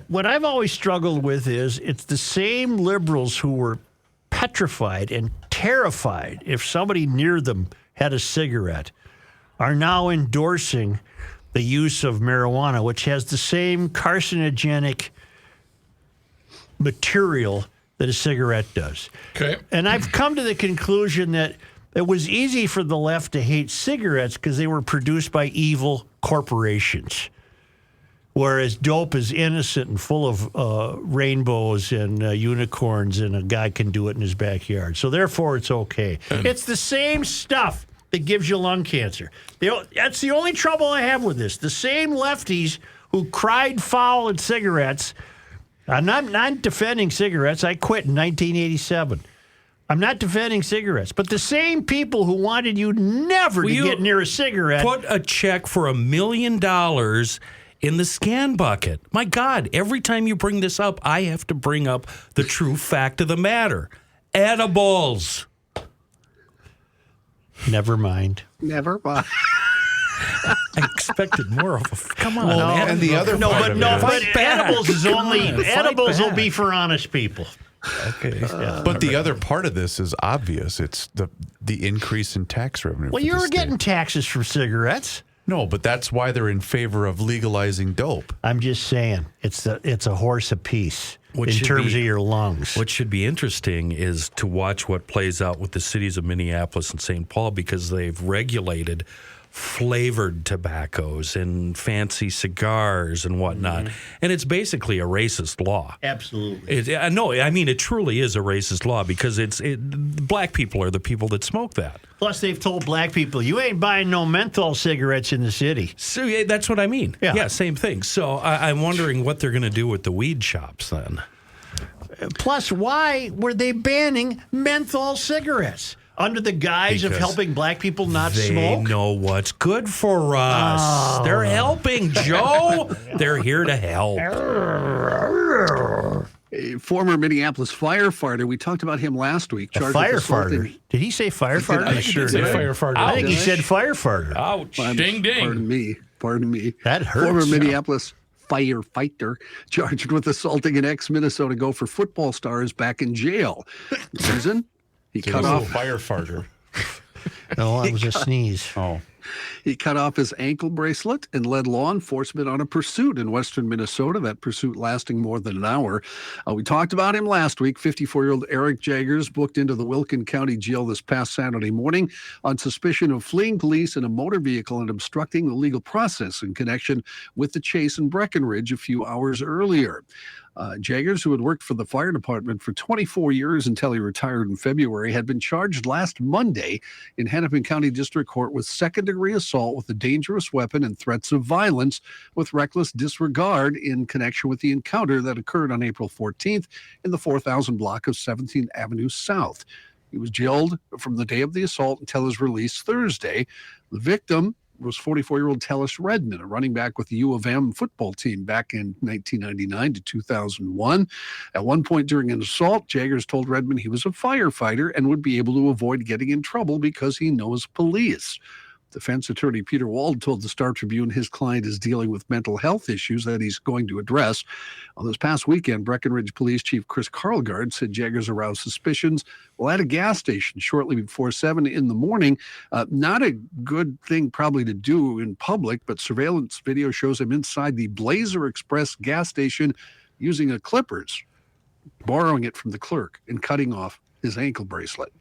What I've always struggled with is it's the same liberals who were petrified and terrified if somebody near them had a cigarette are now endorsing the use of marijuana, which has the same carcinogenic material that a cigarette does. Okay. And I've come to the conclusion that it was easy for the left to hate cigarettes because they were produced by evil corporations, whereas dope is innocent and full of rainbows and unicorns, and a guy can do it in his backyard. So therefore, it's okay. It's the same stuff that gives you lung cancer. That's the only trouble I have with this. The same lefties who cried foul at cigarettes. I'm not defending cigarettes. I quit in 1987. I'm not defending cigarettes. But the same people who wanted you never to get near a cigarette. Put a check for $1 million in the scan bucket. My God, every time you bring this up, I have to bring up the true fact of the matter. Edibles. Never mind. Never mind. I expected more of a. Come on, well, and the other but edibles is only edibles will be for honest people. Okay, but the other part of this is obvious. It's the increase in tax revenue. Well, you were getting taxes from cigarettes. No, but that's why they're in favor of legalizing dope. I'm just saying it's a horse apiece in terms of your lungs. What should be interesting is to watch what plays out with the cities of Minneapolis and St. Paul, because they've regulated flavored tobaccos and fancy cigars and whatnot. And it's basically a racist law. Absolutely. I mean, it truly is a racist law because black people are the people that smoke that. Plus, they've told black people, you ain't buying no menthol cigarettes in the city. So that's what I mean. Yeah, same thing. So I'm wondering what they're going to do with the weed shops then. Plus, why were they banning menthol cigarettes? Under the guise of helping black people not smoke? They know what's good for us. Oh. They're helping, Joe. They're here to help. A former Minneapolis firefighter, we talked about him last week. A firefighter? Did he say firefighter? I sure did. Firefighter. I think he said firefighter. Ouch. Ding, ding. Pardon me. That hurts. Former Minneapolis firefighter charged with assaulting an ex-Minnesota Gopher football star is back in jail. The reason? He cut off firefighter. No, that was a sneeze. Oh. He cut off his ankle bracelet and led law enforcement on a pursuit in western Minnesota, that pursuit lasting more than an hour. We talked about him last week. 54-year-old Eric Jaggers booked into the Wilkin County Jail this past Saturday morning on suspicion of fleeing police in a motor vehicle and obstructing the legal process in connection with the chase in Breckenridge a few hours earlier. Jaggers, who had worked for the fire department for 24 years until he retired in February, had been charged last Monday in Hennepin County District Court with second-degree assault with a dangerous weapon and threats of violence with reckless disregard in connection with the encounter that occurred on April 14th in the 4000 block of 17th Avenue South. He was jailed from the day of the assault until his release Thursday. The victim was 44-year-old Tellis Redmond, a running back with the U of M football team back in 1999 to 2001. At one point during an assault, Jaggers told Redmond he was a firefighter and would be able to avoid getting in trouble because he knows police. Defense attorney Peter Wald told the Star Tribune his client is dealing with mental health issues that he's going to address. On this past weekend, Breckenridge Police Chief Chris Carlgard said Jaggers aroused suspicions while at a gas station shortly before 7 in the morning. Not a good thing probably to do in public, but surveillance video shows him inside the Blazer Express gas station using a clippers, borrowing it from the clerk and cutting off his ankle bracelet.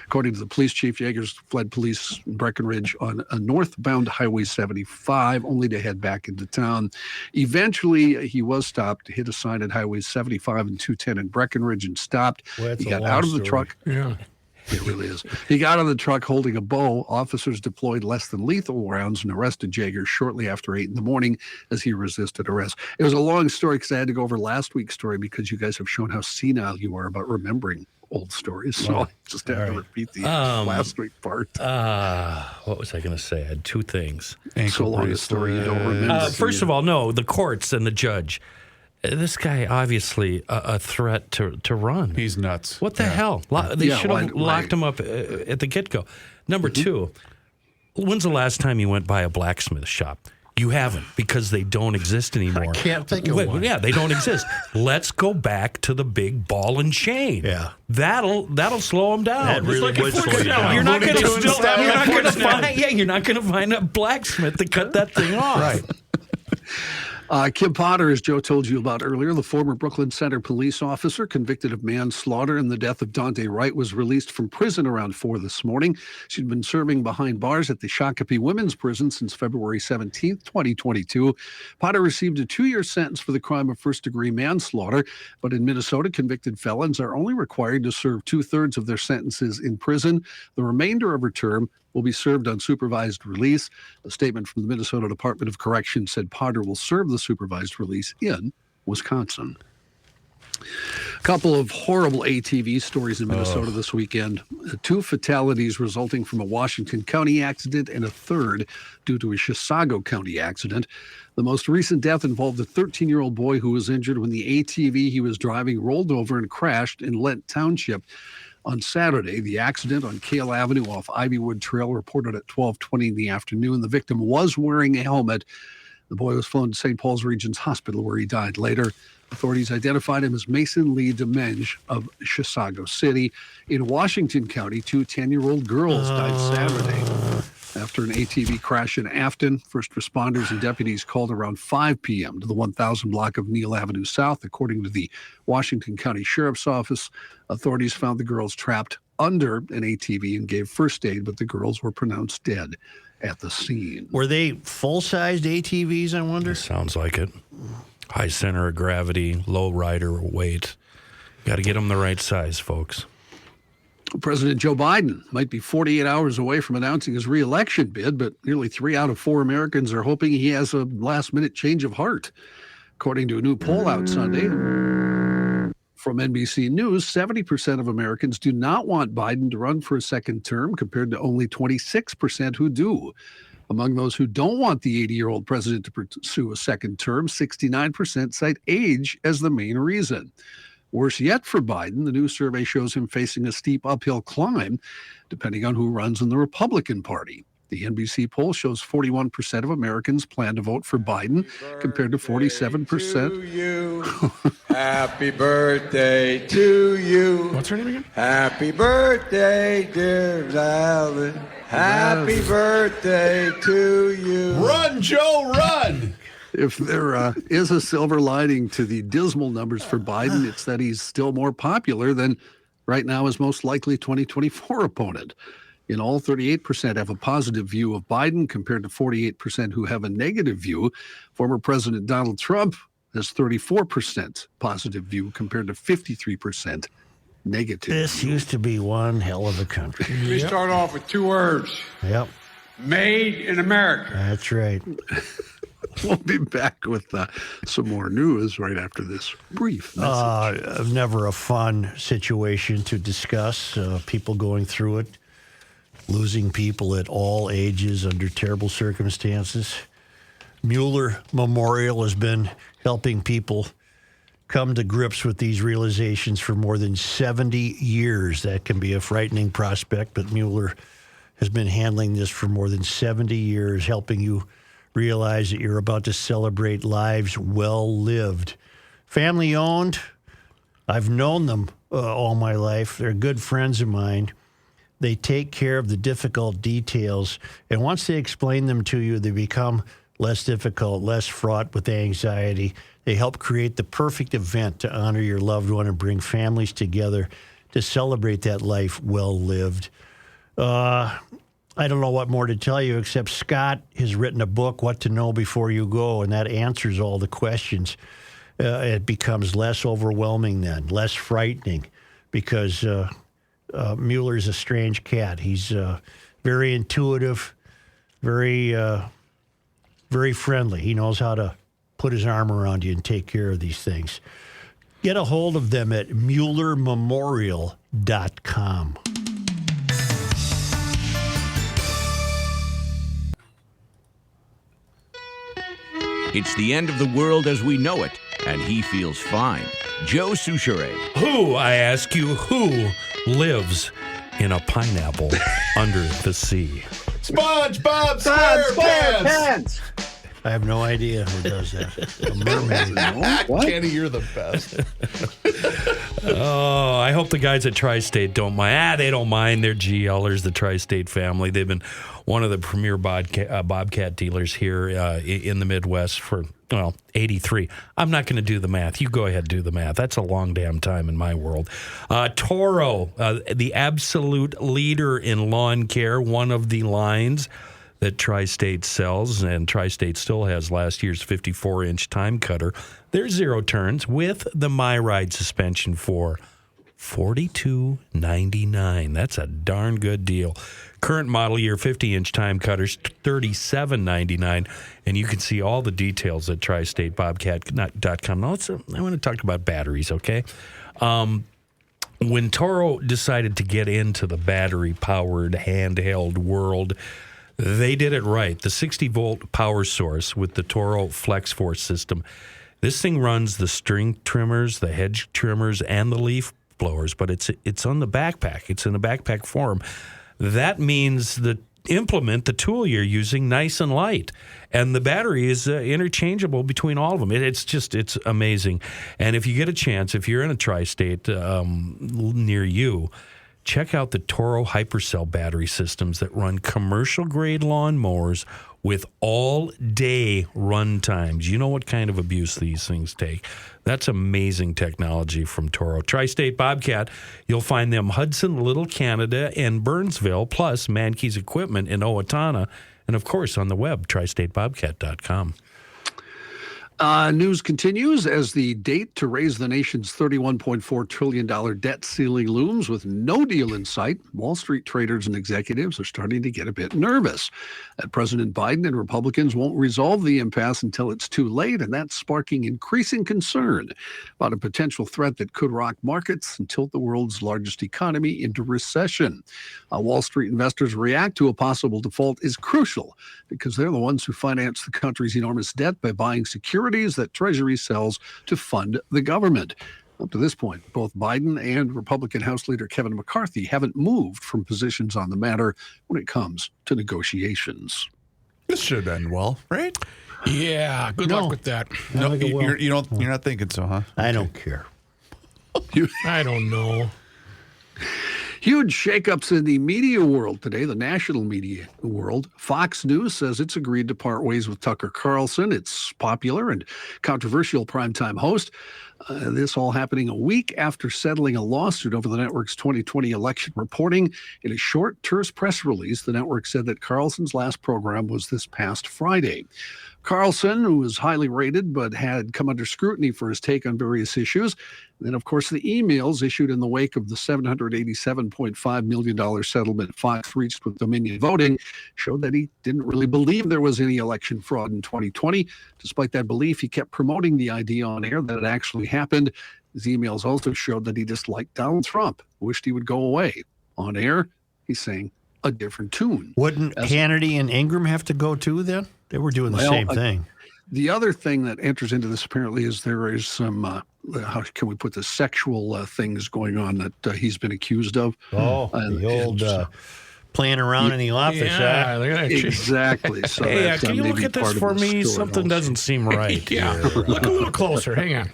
According to the police chief, Jaggers fled police in Breckenridge on a northbound Highway 75, only to head back into town. Eventually, he was stopped, hit a sign at Highway 75 and 210 in Breckenridge and stopped. Well, he got out of the truck. Yeah. It really is. He got out of the truck holding a bow. Officers deployed less than lethal rounds and arrested Jaggers shortly after 8 in the morning as he resisted arrest. It was a long story because I had to go over last week's story because you guys have shown how senile you are about remembering old stories. So I just have to repeat the last week part. What was I going to say? I had two things. So long a story you don't remember. First of all, no, the courts and the judge. This guy obviously a threat to run. He's nuts. What the hell? They should have locked him up at the get-go. Number two, when's the last time you went by a blacksmith shop? You haven't, because they don't exist anymore. I can't think of one. Yeah, they don't exist. Let's go back to the big ball and chain. Yeah. That'll slow them down. That really would slow you down. You're not going to find a blacksmith to cut that thing off. Right. Kim Potter, as Joe told you about earlier, the former Brooklyn Center police officer convicted of manslaughter in the death of Dante Wright, was released from prison around 4 this morning. She'd been serving behind bars at the Shakopee Women's Prison since February 17th, 2022. Potter received a 2-year sentence for the crime of first-degree manslaughter, but in Minnesota, convicted felons are only required to serve 2/3 of their sentences in prison. The remainder of her term will be served on supervised release. A statement from the Minnesota Department of Corrections said Potter will serve the supervised release in Wisconsin. A couple of horrible ATV stories in Minnesota this weekend. 2 fatalities resulting from a Washington County accident and a third due to a Chisago County accident. The most recent death involved a 13-year-old boy who was injured when the ATV he was driving rolled over and crashed in Lent Township. On Saturday, the accident on Kale Avenue off Ivywood Trail reported at 12:20 in the afternoon. The victim was wearing a helmet. The boy was flown to St. Paul's Region's Hospital, where he died later. Authorities identified him as Mason Lee Demenge of Chisago City. In Washington County, 2 10-year-old girls died Saturday after an ATV crash in Afton. First responders and deputies called around 5 p.m. to the 1000 block of Neal Avenue South. According to the Washington County Sheriff's Office, authorities found the girls trapped under an ATV and gave first aid, but the girls were pronounced dead at the scene. Were they full-sized ATVs, I wonder? Sounds like it. High center of gravity, low rider weight. Got to get them the right size, folks. President Joe Biden might be 48 hours away from announcing his re-election bid, but nearly 3 out of 4 Americans are hoping he has a last-minute change of heart. According to a new poll out Sunday from NBC News, 70% of Americans do not want Biden to run for a second term, compared to only 26% who do. Among those who don't want the 80-year-old president to pursue a second term, 69% cite age as the main reason. Worse yet for Biden, the new survey shows him facing a steep uphill climb, depending on who runs in the Republican Party. The NBC poll shows 41% of Americans plan to vote for Biden, compared to 47%. To you. Happy birthday to you. What's her name again? Happy birthday, dear Valen. Happy birthday to you. Run, Joe, run! If there is a silver lining to the dismal numbers for Biden, it's that he's still more popular than right now his most likely 2024 opponent. In all, 38% have a positive view of Biden, compared to 48% who have a negative view. Former President Donald Trump has 34% positive view, compared to 53% negative. This used to be one hell of a country. We start off with 2 words. Yep. Made in America. That's right. We'll be back with some more news right after this brief message. Never a fun situation to discuss. People going through it, losing people at all ages under terrible circumstances. Mueller Memorial has been helping people come to grips with these realizations for more than 70 years. That can be a frightening prospect, but Mueller has been handling this for more than 70 years, helping you realize that you're about to celebrate lives well lived. Family owned. I've known them all my life. They're good friends of mine. They take care of the difficult details, and once they explain them to you, they become less difficult, less fraught with anxiety. They help create the perfect event to honor your loved one and bring families together to celebrate that life well lived. I don't know what more to tell you, except Scott has written a book, What to Know Before You Go, and that answers all the questions. It becomes less overwhelming then, less frightening, because Mueller's a strange cat. He's very intuitive, very friendly. He knows how to put his arm around you and take care of these things. Get a hold of them at MuellerMemorial.com. It's the end of the world as we know it, and he feels fine. Joe Souchere. Who, I ask you, who lives in a pineapple under the sea? SpongeBob SquarePants! I have no idea who does that. A mermaid. What? Kenny, you're the best. Oh, I hope the guys at Tri-State don't mind. They don't mind. They're GLers, the Tri-State family. They've been one of the premier Bobcat dealers here in the Midwest for, 83. I'm not going to do the math. You go ahead and do the math. That's a long damn time in my world. Toro, the absolute leader in lawn care, one of the lines that Tri-State sells, and Tri-State still has last year's 54-inch time cutter. They're zero turns with the MyRide suspension for $42.99. That's a darn good deal. Current model year 50-inch time cutters, $37.99, and you can see all the details at TriStateBobcat.com. Now, I want to talk about batteries, okay? When Toro decided to get into the battery-powered handheld world, they did it right. The 60-volt power source with the Toro FlexForce system. This thing runs the string trimmers, the hedge trimmers, and the leaf blowers, but it's on the backpack. It's in a backpack form. That means the implement, the tool you're using, nice and light. And the battery is interchangeable between all of them. It's amazing. And if you get a chance, if you're in a Tri-State near you, check out the Toro Hypercell battery systems that run commercial-grade lawnmowers with all-day run times. You know what kind of abuse these things take. That's amazing technology from Toro. Tri-State Bobcat, you'll find them Hudson, Little Canada, and Burnsville, plus Mankey's Equipment in Owatonna, and, of course, on the web, tristatebobcat.com. News continues as the date to raise the nation's $31.4 trillion debt ceiling looms with no deal in sight. Wall Street traders and executives are starting to get a bit nervous that President Biden and Republicans won't resolve the impasse until it's too late, and that's sparking increasing concern about a potential threat that could rock markets and tilt the world's largest economy into recession. Wall Street investors react to a possible default is crucial because they're the ones who finance the country's enormous debt by buying securities that Treasury sells to fund the government. Up to this point, both Biden and Republican House Leader Kevin McCarthy haven't moved from positions on the matter when it comes to negotiations. This should end well, right? Yeah, good luck with that. No, you're not thinking so, huh? I don't care. I don't know. Huge shakeups in the media world today, the national media world. Fox News says it's agreed to part ways with Tucker Carlson, its popular and controversial primetime host. This all happening a week after settling a lawsuit over the network's 2020 election reporting. In a short, terse press release, the network said that Carlson's last program was this past Friday. Carlson, who was highly rated but had come under scrutiny for his take on various issues. And then, of course, the emails issued in the wake of the $787.5 million settlement Fox reached with Dominion Voting showed that he didn't really believe there was any election fraud in 2020. Despite that belief, he kept promoting the idea on air that it actually happened. His emails also showed that he disliked Donald Trump, wished he would go away. On air, he's saying a different tune. Wouldn't Hannity and Ingram have to go too then? They were doing the same thing. The other thing that enters into this apparently is there is some, how can we put this, sexual things going on that he's been accused of. Oh, the old playing around in the office. Yeah, exactly. So hey, can you look at this for me? Something doesn't seem right. Yeah, look a little closer. Hang on.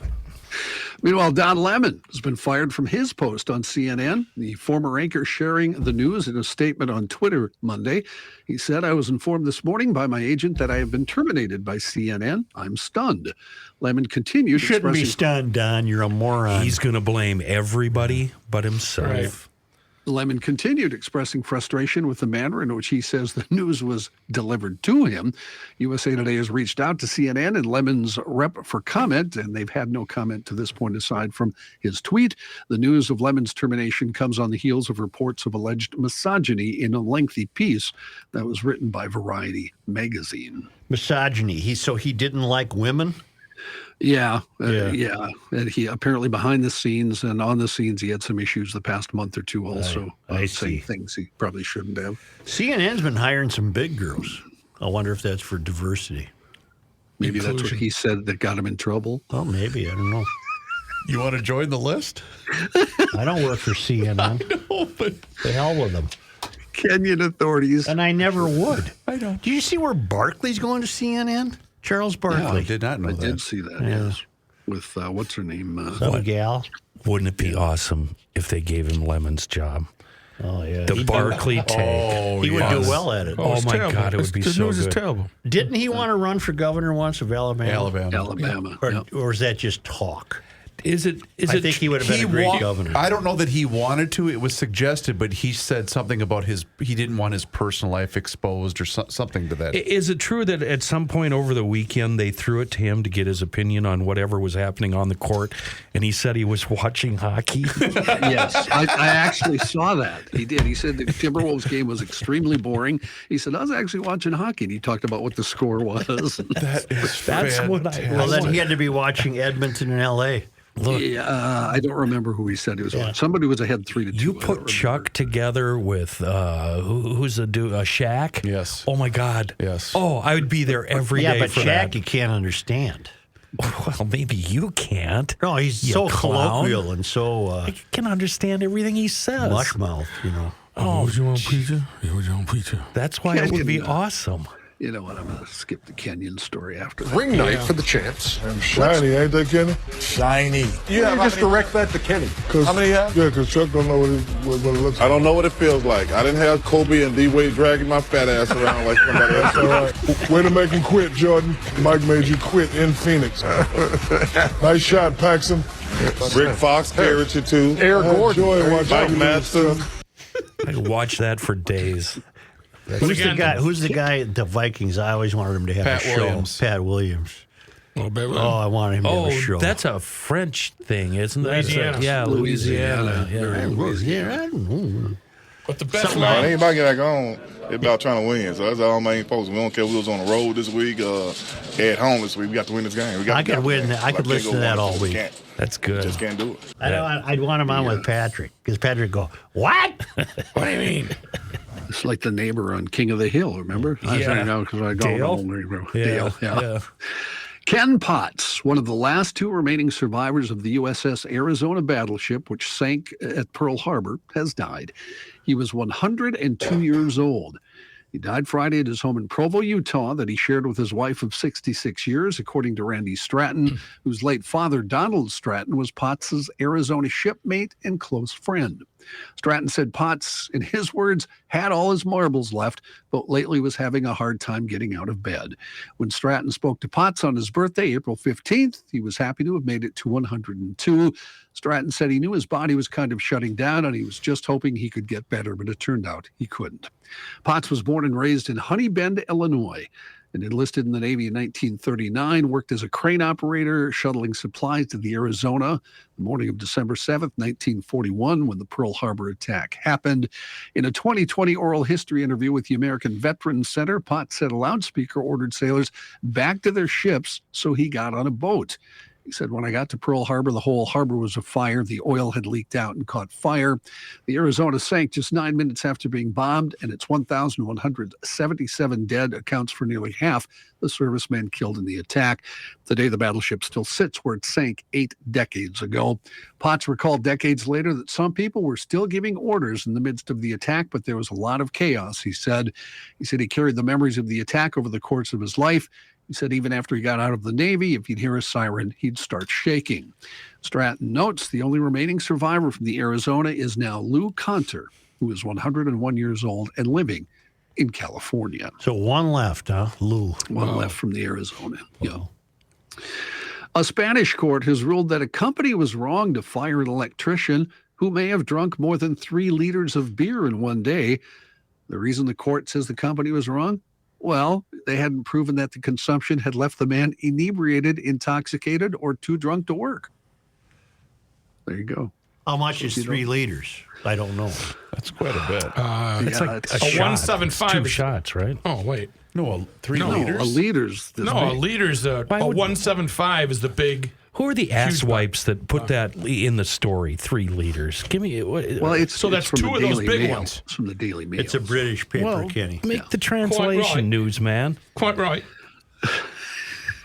Meanwhile, Don Lemon has been fired from his post on CNN. The former anchor sharing the news in a statement on Twitter Monday. He said, "I was informed this morning by my agent that I have been terminated by CNN. I'm stunned." Lemon continued. You shouldn't be stunned, Don. You're a moron. He's going to blame everybody but himself. Right. Lemon continued expressing frustration with the manner in which he says the news was delivered to him. USA Today has reached out to CNN and Lemon's rep for comment, and they've had no comment to this point aside from his tweet. The news of Lemon's termination comes on the heels of reports of alleged misogyny in a lengthy piece that was written by Variety magazine. Misogyny. He didn't like women? Yeah. And he apparently behind the scenes and on the scenes, he had some issues the past month or two also. I saying see. Things he probably shouldn't have. CNN's been hiring some big girls. I wonder if that's for diversity. Maybe that's what he said that got him in trouble. Oh, maybe. I don't know. You want to join the list? I don't work for CNN. I know, but the hell with them. Kenyan authorities. And I never would. I don't. Do you see where Barkley's going to CNN? Charles Barkley. I did not know I that. did see that, Yeah. yes. With, what's her name? Some gal. Wouldn't it be awesome if they gave him Lemon's job? Oh, yeah. The Barkley take. He would do well at it. Oh, my God, it would be the so news is good. terrible. Didn't he want to run for governor once of Alabama? Alabama. Or is that just talk? Is it? I think he would have been a great governor. I don't know that he wanted to. It was suggested, but he said something about he didn't want his personal life exposed or something to that. Is it true that at some point over the weekend they threw it to him to get his opinion on whatever was happening on the court, and he said he was watching hockey? Yes, I actually saw that. He did. He said the Timberwolves game was extremely boring. He said, I was actually watching hockey, and he talked about what the score was. That's what I. Well, then he had to be watching Edmonton and L.A. Look, I don't remember who he said he was watching. Somebody was ahead 3-2. You put Chuck together with who's the dude? Shaq? Yes. Oh my God. Yes. Oh, I would be there every day. Yeah, but for Shaq that. you can't understand. Well, maybe you can't. No, he's You so clown. colloquial and so I can understand everything he says. mushmouth, you know. Oh, Would you want pizza? Yeah, would you want pizza? that's why it would be awesome. You know what? I'm going to skip the Kenyon story after that. Ring night for the champs. Shiny, ain't that Kenny? Shiny. You just direct that to Kenny. How many you have? Yeah, because Chuck don't know what it looks like. I don't know what it feels like. I didn't have Kobe and D-Wade dragging my fat ass around like somebody else. That's all right. Way to make him quit, Jordan. Mike made you quit in Phoenix. Nice shot, Paxson. Rick Fox carried you too. Air Gordon. Joy watching Mike you Madsen. I could watch that for days. Who's the guy at the Vikings? I always wanted him to have Pat a show. Williams. Pat Williams. Oh, I want him to have a show. That's a French thing, isn't it? Louisiana. Yeah, Louisiana. Yeah. But the best It ain't about getting back on. It's about trying to win. So that's all main focus. We don't care if we was on the road this week, at home this week. We got to win this game. I could win. I could listen to that all week. That's good. Just can't do it. I'd want him on with Patrick because Patrick go, what? What do you mean? It's like the neighbor on King of the Hill, remember? I know because I go Dale? home. Yeah. Dale, yeah. Ken Potts, one of the last two remaining survivors of the USS Arizona battleship, which sank at Pearl Harbor, has died. He was 102 years old. He died Friday at his home in Provo, Utah, that he shared with his wife of 66 years, according to Randy Stratton, whose late father, Donald Stratton, was Potts's Arizona shipmate and close friend. Stratton said Potts, in his words, had all his marbles left, but lately was having a hard time getting out of bed. When Stratton spoke to Potts on his birthday, April 15th, he was happy to have made it to 102. Stratton said he knew his body was kind of shutting down and he was just hoping he could get better, but it turned out he couldn't. Potts was born and raised in Honey Bend, Illinois, and enlisted in the Navy in 1939, worked as a crane operator, shuttling supplies to the Arizona the morning of December 7th, 1941, when the Pearl Harbor attack happened. In a 2020 oral history interview with the American Veterans Center, Potts said a loudspeaker ordered sailors back to their ships, so he got on a boat. He said, when I got to Pearl Harbor, the whole harbor was afire. The oil had leaked out and caught fire. The Arizona sank just 9 minutes after being bombed, and its 1,177 dead accounts for nearly half the servicemen killed in the attack. Today, the battleship still sits where it sank 8 decades ago. Potts recalled decades later that some people were still giving orders in the midst of the attack, but there was a lot of chaos, he said. He said he carried the memories of the attack over the course of his life. He said even after he got out of the Navy, if he'd hear a siren, he'd start shaking. Stratton notes the only remaining survivor from the Arizona is now Lou Conter, who is 101 years old and living in California. So one left, huh? Lou. One left from the Arizona. Yeah. A Spanish court has ruled that a company was wrong to fire an electrician who may have drunk more than 3 liters of beer in one day. The reason the court says the company was wrong? Well, they hadn't proven that the consumption had left the man inebriated, intoxicated, or too drunk to work. There you go. How much is 3 liters? I don't know. That's quite a bit. It's like a shot. 175. 2 shots, right? Oh, wait. No, 3 liters? A liter's this No, big. a liter's a 175 is the big. Who are the asswipes that put that in the story? 3 liters. Give me. Well, that's from 2 the of those Daily big Mail. ones. It's from the Daily Mail. It's a British paper, Well, Kenny. make the Quite translation right. news, man. Quite right.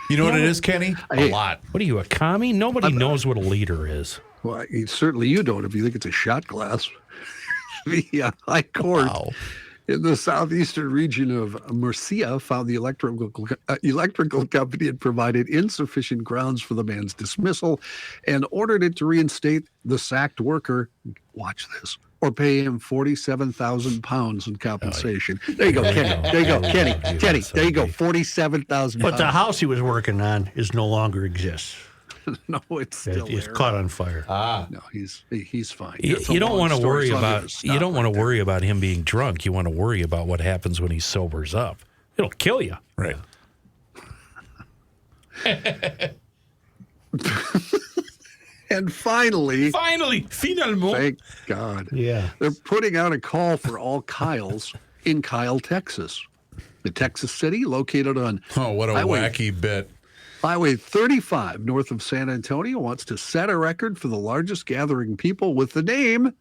You know what it is, Kenny? Hey. A lot. What are you, a commie? Nobody knows what a liter is. Well, certainly you don't if you think it's a shot glass. The High Court In the southeastern region of Murcia, found the electrical company had provided insufficient grounds for the man's dismissal and ordered it to reinstate the sacked worker. Watch this. Or pay him £47,000 in compensation. There you go, Kenny. There you go, Kenny. Kenny, there you go, £47,000. But the house he was working on no longer exists. No, it's still It's there. caught on fire. No, he's fine. You don't want to worry about worry about him being drunk. You want to worry about what happens when he sobers up. It'll kill you. Right. And finally, finalement. Thank God. Yeah. They're putting out a call for all Kyles in Kyle, Texas. The Texas city located on what a wacky bit. Highway 35 north of San Antonio wants to set a record for the largest gathering people with the name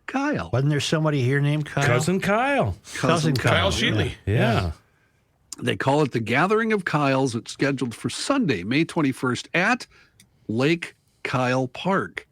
Kyle. Wasn't there somebody here named Kyle? Cousin Kyle. Cousin Kyle. Kyle Sheely. Yeah. They call it the Gathering of Kyles. It's scheduled for Sunday, May 21st at Lake Kyle Park.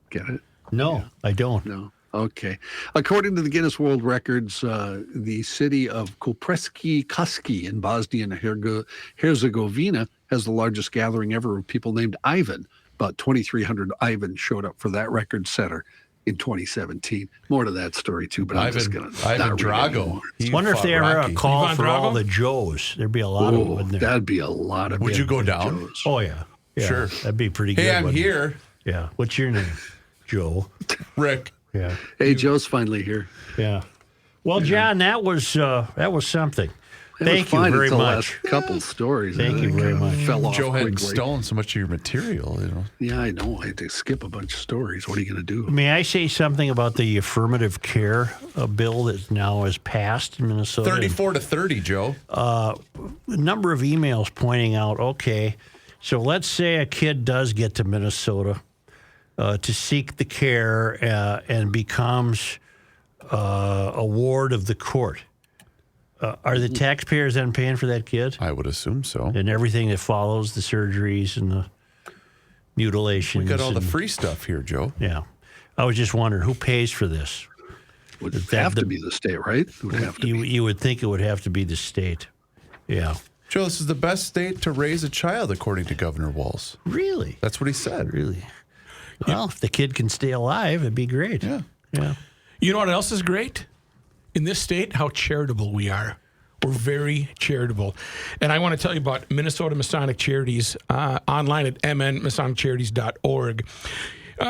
Get it? No, I don't. No. Okay. According to the Guinness World Records, the city of Kopreski Kuski in Bosnia and Herzegovina has the largest gathering ever of people named Ivan. About 2,300 Ivan showed up for that record setter in 2017. More to that story, too, but I'm just going to Ivan Drago. I wonder if they ever call for all the Joes. There'd be a lot of them, wouldn't there? That'd be a lot of Would you go down? Joes. Oh, yeah. Sure. That'd be pretty good. Hey, I'm wouldn't it? here. Yeah. What's your name? Joe. Rick. Yeah. Hey, Joe's finally here. Yeah. Well, John, that was something. Thank you very much. Last couple stories. Thank you very much. Fell off Joe hadn't quickly. stolen so much of your material, you know. Yeah, I know. I had to skip a bunch of stories. What are you going to do? May I say something about the affirmative care bill that now is passed in Minnesota? 34 to 30, Joe. A number of emails pointing out, okay, so let's say a kid does get to Minnesota to seek the care and becomes a ward of the court. Are the taxpayers then paying for that kid? I would assume so. And everything that follows, the surgeries and the mutilations. We got all the free stuff here, Joe. Yeah. I was just wondering, who pays for this? Would have to be the state, right? It would have to be. You would think it would have to be the state. Yeah. Joe, this is the best state to raise a child, according to Governor Walz. Really? That's what he said. Really? Well, if the kid can stay alive, it'd be great. Yeah. Yeah. You know what else is great? In this state, how charitable we are. We're very charitable. And I want to tell you about Minnesota Masonic Charities online at mnmasoniccharities.org.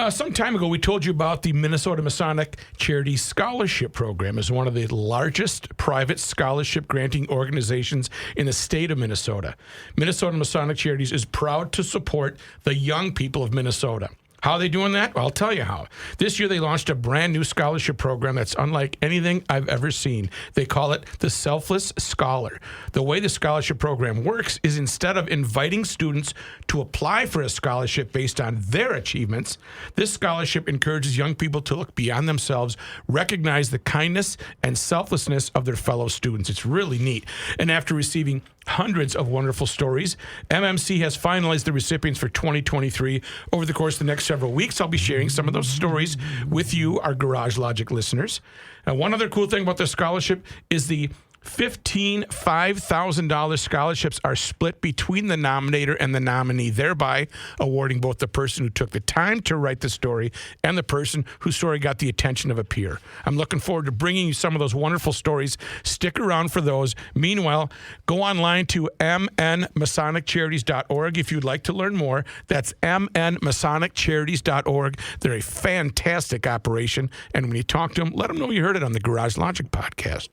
Some time ago, we told you about the Minnesota Masonic Charities Scholarship Program. It's one of the largest private scholarship granting organizations in the state of Minnesota. Minnesota Masonic Charities is proud to support the young people of Minnesota. How are they doing that? Well, I'll tell you how. This year, they launched a brand new scholarship program that's unlike anything I've ever seen. They call it the Selfless Scholar. The way the scholarship program works is instead of inviting students to apply for a scholarship based on their achievements, this scholarship encourages young people to look beyond themselves, recognize the kindness and selflessness of their fellow students. It's really neat. And after receiving hundreds of wonderful stories, MMC has finalized the recipients for 2023. Over the course of the next several weeks, I'll be sharing some of those stories with you, our Garage Logic listeners. One other cool thing about the scholarship is the $5,000 scholarships are split between the nominator and the nominee, thereby awarding both the person who took the time to write the story and the person whose story got the attention of a peer. I'm looking forward to bringing you some of those wonderful stories. Stick around for those. Meanwhile, go online to mnmasoniccharities.org if you'd like to learn more. That's mnmasoniccharities.org. They're a fantastic operation, and when you talk to them, let them know you heard it on the Garage Logic podcast.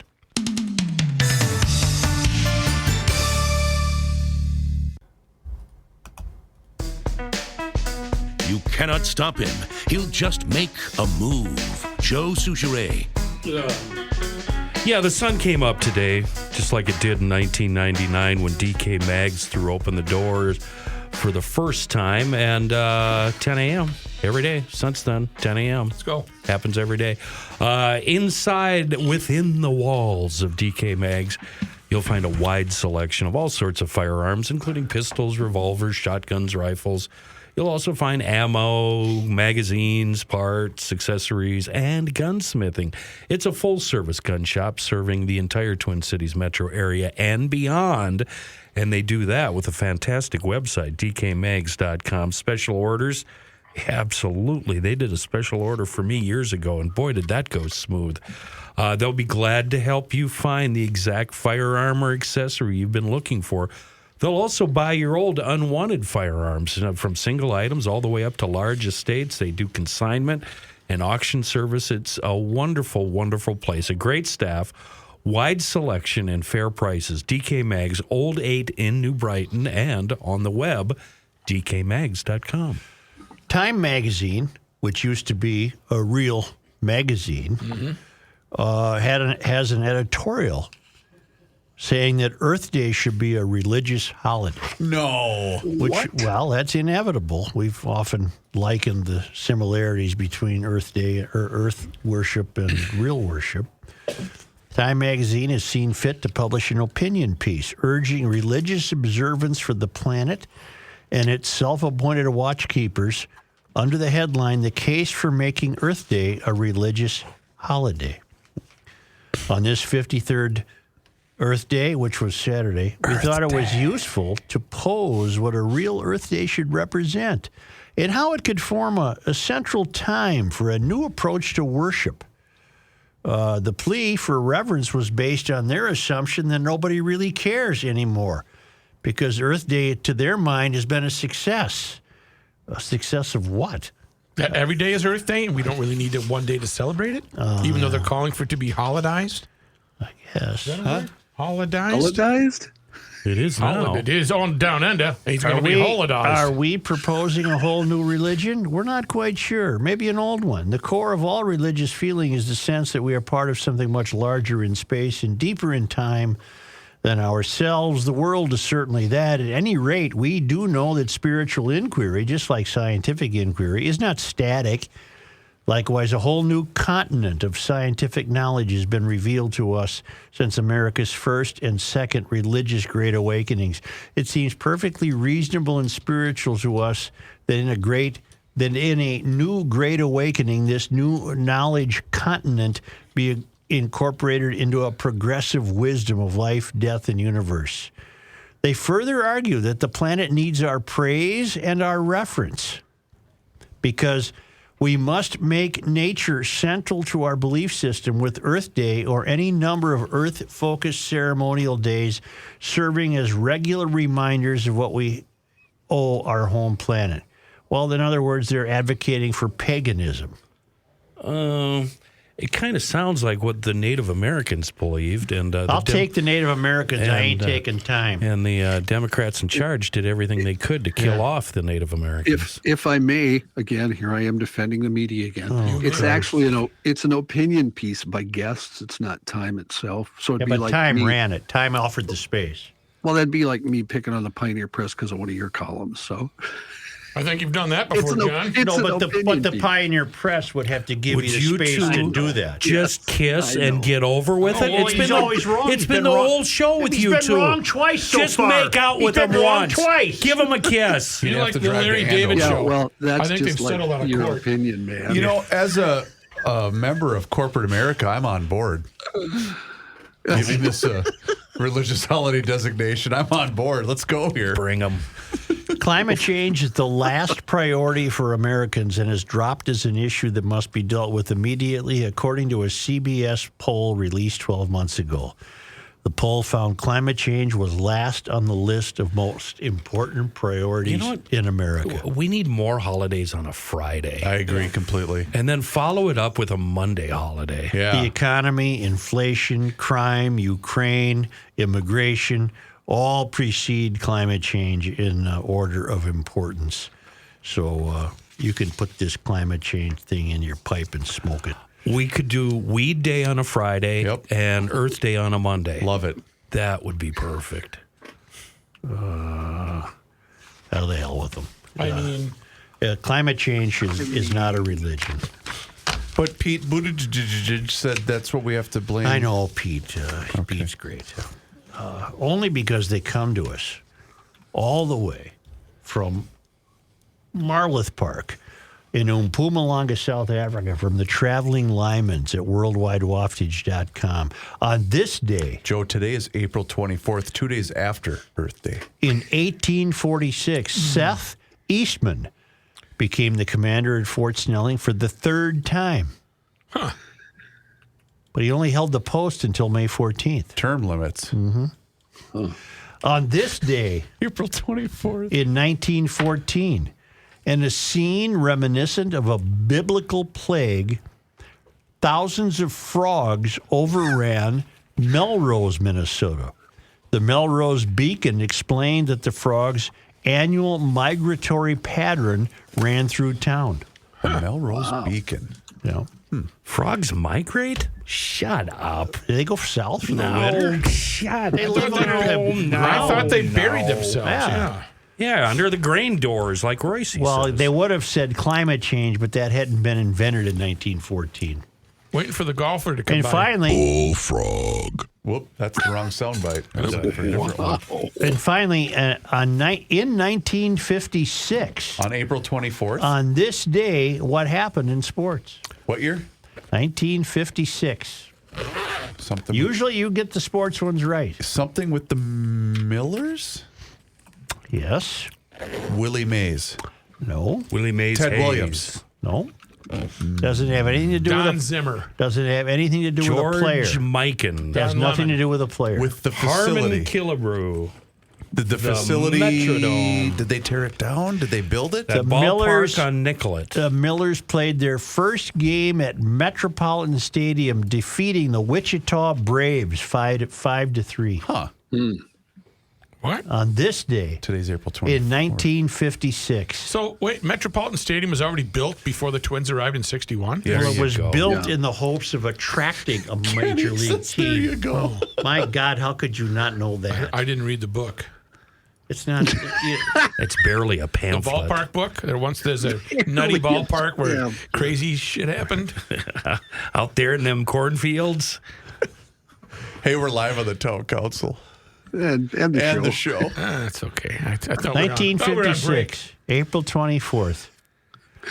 You cannot stop him. He'll just make a move. Joe Souchere. Yeah, the sun came up today, just like it did in 1999 when DK Mags threw open the doors for the first time. And 10 a.m. every day since then, 10 a.m. Let's go. Happens every day. Inside, within the walls of DK Mags, you'll find a wide selection of all sorts of firearms, including pistols, revolvers, shotguns, rifles. You'll also find ammo, magazines, parts, accessories, and gunsmithing. It's a full-service gun shop serving the entire Twin Cities metro area and beyond, and they do that with a fantastic website, dkmags.com. Special orders, absolutely. They did a special order for me years ago, and boy, did that go smooth. They'll be glad to help you find the exact firearm or accessory you've been looking for. They'll also buy your old unwanted firearms, from single items all the way up to large estates. They do consignment and auction service. It's a wonderful, wonderful place. A great staff, wide selection, and fair prices. DK Mags, Old 8 in New Brighton, and on the web, dkmags.com. Time magazine, which used to be a real magazine, has an editorial saying that Earth Day should be a religious holiday. No. Well, that's inevitable. We've often likened the similarities between Earth Day or Earth worship and real worship. Time magazine has seen fit to publish an opinion piece urging religious observance for the planet and its self-appointed watchkeepers under the headline, "The Case for Making Earth Day a Religious Holiday." On this 53rd Earth Day, which was Saturday, we thought it was useful to pose what a real Earth Day should represent and how it could form a central time for a new approach to worship. The plea for reverence was based on their assumption that nobody really cares anymore because Earth Day, to their mind, has been a success. A success of what? That every day is Earth Day and we don't really need it one day to celebrate it? Even though they're calling for it to be holidized? I guess. Holidized? Holidized? It is now. It is on down under. He's going to be holidized. Are we proposing a whole new religion? We're not quite sure. Maybe an old one. The core of all religious feeling is the sense that we are part of something much larger in space and deeper in time than ourselves. The world is certainly that. At any rate, we do know that spiritual inquiry, just like scientific inquiry, is not static. Likewise, a whole new continent of scientific knowledge has been revealed to us since America's first and second religious great awakenings. It seems perfectly reasonable and spiritual to us that in a new great awakening, this new knowledge continent be incorporated into a progressive wisdom of life, death, and universe. They further argue that the planet needs our praise and our reverence because we must make nature central to our belief system with Earth Day or any number of Earth-focused ceremonial days serving as regular reminders of what we owe our home planet. Well, in other words, they're advocating for paganism. It kind of sounds like what the Native Americans believed. And I'll take the Native Americans. I ain't taking time. And the Democrats in charge did everything they could to kill off the Native Americans. If I may, again, here I am defending the media again. It's actually it's an opinion piece by guests. It's not Time itself. So it'd be like Time ran it. Time offered the space. Well, that'd be like me picking on the Pioneer Press because of one of your columns. So I think you've done that before, John. No, but the Pioneer Press would have to give you the space to do that. Just kiss and get over with it. It's been always wrong. It's been the whole show with you two. He's been wrong twice so Just far. make out with him once. Twice. Give him a kiss. You're like the Larry David show. Yeah, well, that's I think just they've like settled out of your court. opinion, man. You know, as a member of corporate America, I'm on board. Giving this a religious holiday designation, I'm on board. Let's go here. Bring them. Climate change is the last priority for Americans and has dropped as an issue that must be dealt with immediately, according to a CBS poll released 12 months ago. The poll found climate change was last on the list of most important priorities in America. We need more holidays on a Friday. I agree completely. And then follow it up with a Monday holiday. The economy, inflation, crime, Ukraine, immigration, all precede climate change in order of importance. So you can put this climate change thing in your pipe and smoke it. We could do Weed Day on a Friday and Earth Day on a Monday. Love it. That would be perfect. How the hell with them? I mean, climate change is not a religion. But Pete Buttigieg said that's what we have to blame. I know, Pete. Pete's great. Only because they come to us all the way from Marloth Park in Mpumalanga, South Africa, from the Traveling Lymans at worldwidewaftage.com. On this day, Joe, today is April 24th, 2 days after Earth Day. In 1846, Seth Eastman became the commander at Fort Snelling for the third time. Huh. But he only held the post until May 14th. Term limits. Mm-hmm. Huh. On this day, April 24th, in 1914, in a scene reminiscent of a biblical plague, thousands of frogs overran Melrose, Minnesota. The Melrose Beacon explained that the frogs' annual migratory pattern ran through town. The Melrose Beacon. Yeah. Frogs migrate? Shut up. Do they go south for the No, winter? shut They live up. under I thought they buried themselves. Yeah. Yeah, under the grain doors, like Royce Well, says. they would have said climate change, but that hadn't been invented in 1914. Waiting for the golfer to come And by. finally, Bullfrog. Whoop, that's the wrong soundbite. That's for a different one. and finally, in 1956, On April 24th. on this day, what happened in sports? What year? 1956. Something. Usually, you get the sports ones right. Something with the Millers? Yes. Willie Mays. No. Willie Mays Ted Hayes. Williams. No. Doesn't have anything to do Don with Zimmer. Doesn't have anything to do with a player. George Mikan. Has Don nothing Lemon. to do with a player. With the Harmon facility. Killebrew. Did the facility, Metrodome. did they tear it down? Did they build it? That The ballpark Millers- on Nicollet. The Millers played their first game at Metropolitan Stadium, defeating the Wichita Braves 5-3. Huh. What? On this day, Today's April 24th. in 1956. So, wait, Metropolitan Stadium was already built before the Twins arrived in 61? There Well, it you was go. built in the hopes of attracting a major league team. There you go. My God, how could you not know that? I didn't read the book. It's not. It's barely a The pamphlet. ballpark book? There's a nutty ballpark where crazy shit happened. Out there in them cornfields. Hey, we're live on the town council. And the show. That's okay. I thought we were on break. 1956, April 24th.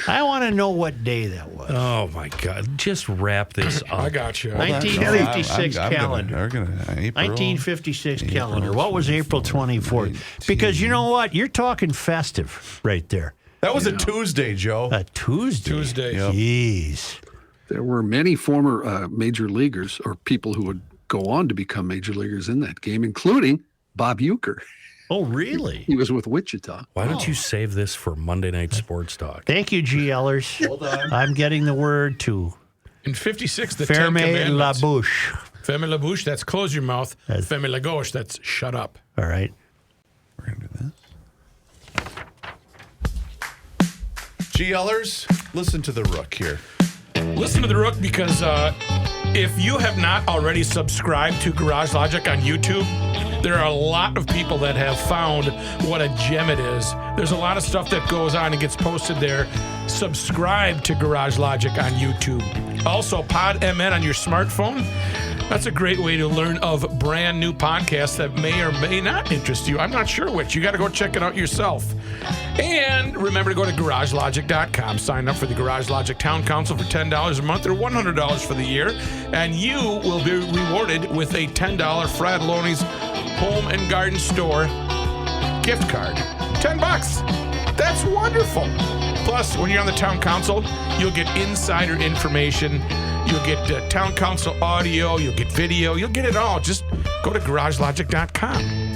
I want to know what day that was. Oh, my God. Just wrap this up. I got you. 1956 calendar. April. 1956 calendar. What was April 24th? Because you know what? You're talking festive right there. That was a Tuesday, Joe. A Tuesday? Tuesday. Yep. Jeez. There were many former major leaguers or people who would go on to become major leaguers in that game, including Bob Uecker. Oh, really? He was with Wichita. Why don't you save this for Monday Night Sports Talk? Thank you, GLers. Hold on. I'm getting the word to In 56, the Ten Ferme la Commandments. bouche. Ferme la bouche, that's close your mouth. Ferme la gauche, that's shut up. All right. We're going to do this. GLers, listen to the Rook here. Listen to the Rook because if you have not already subscribed to Garage Logic on YouTube, there are a lot of people that have found what a gem it is. There's a lot of stuff that goes on and gets posted there. Subscribe to Garage Logic on YouTube. Also, PodMN on your smartphone. That's a great way to learn of brand new podcasts that may or may not interest you. I'm not sure which. You got to go check it out yourself. And remember to go to GarageLogic.com. Sign up for the Garage Logic Town Council for $10 a month or $100 for the year. And you will be rewarded with a $10 Fratelloni's Home and Garden Store gift card. $10. That's wonderful. Plus, when you're on the Town Council, you'll get insider information. You'll get Town Council audio. You'll get video. You'll get it all. Just go to GarageLogic.com.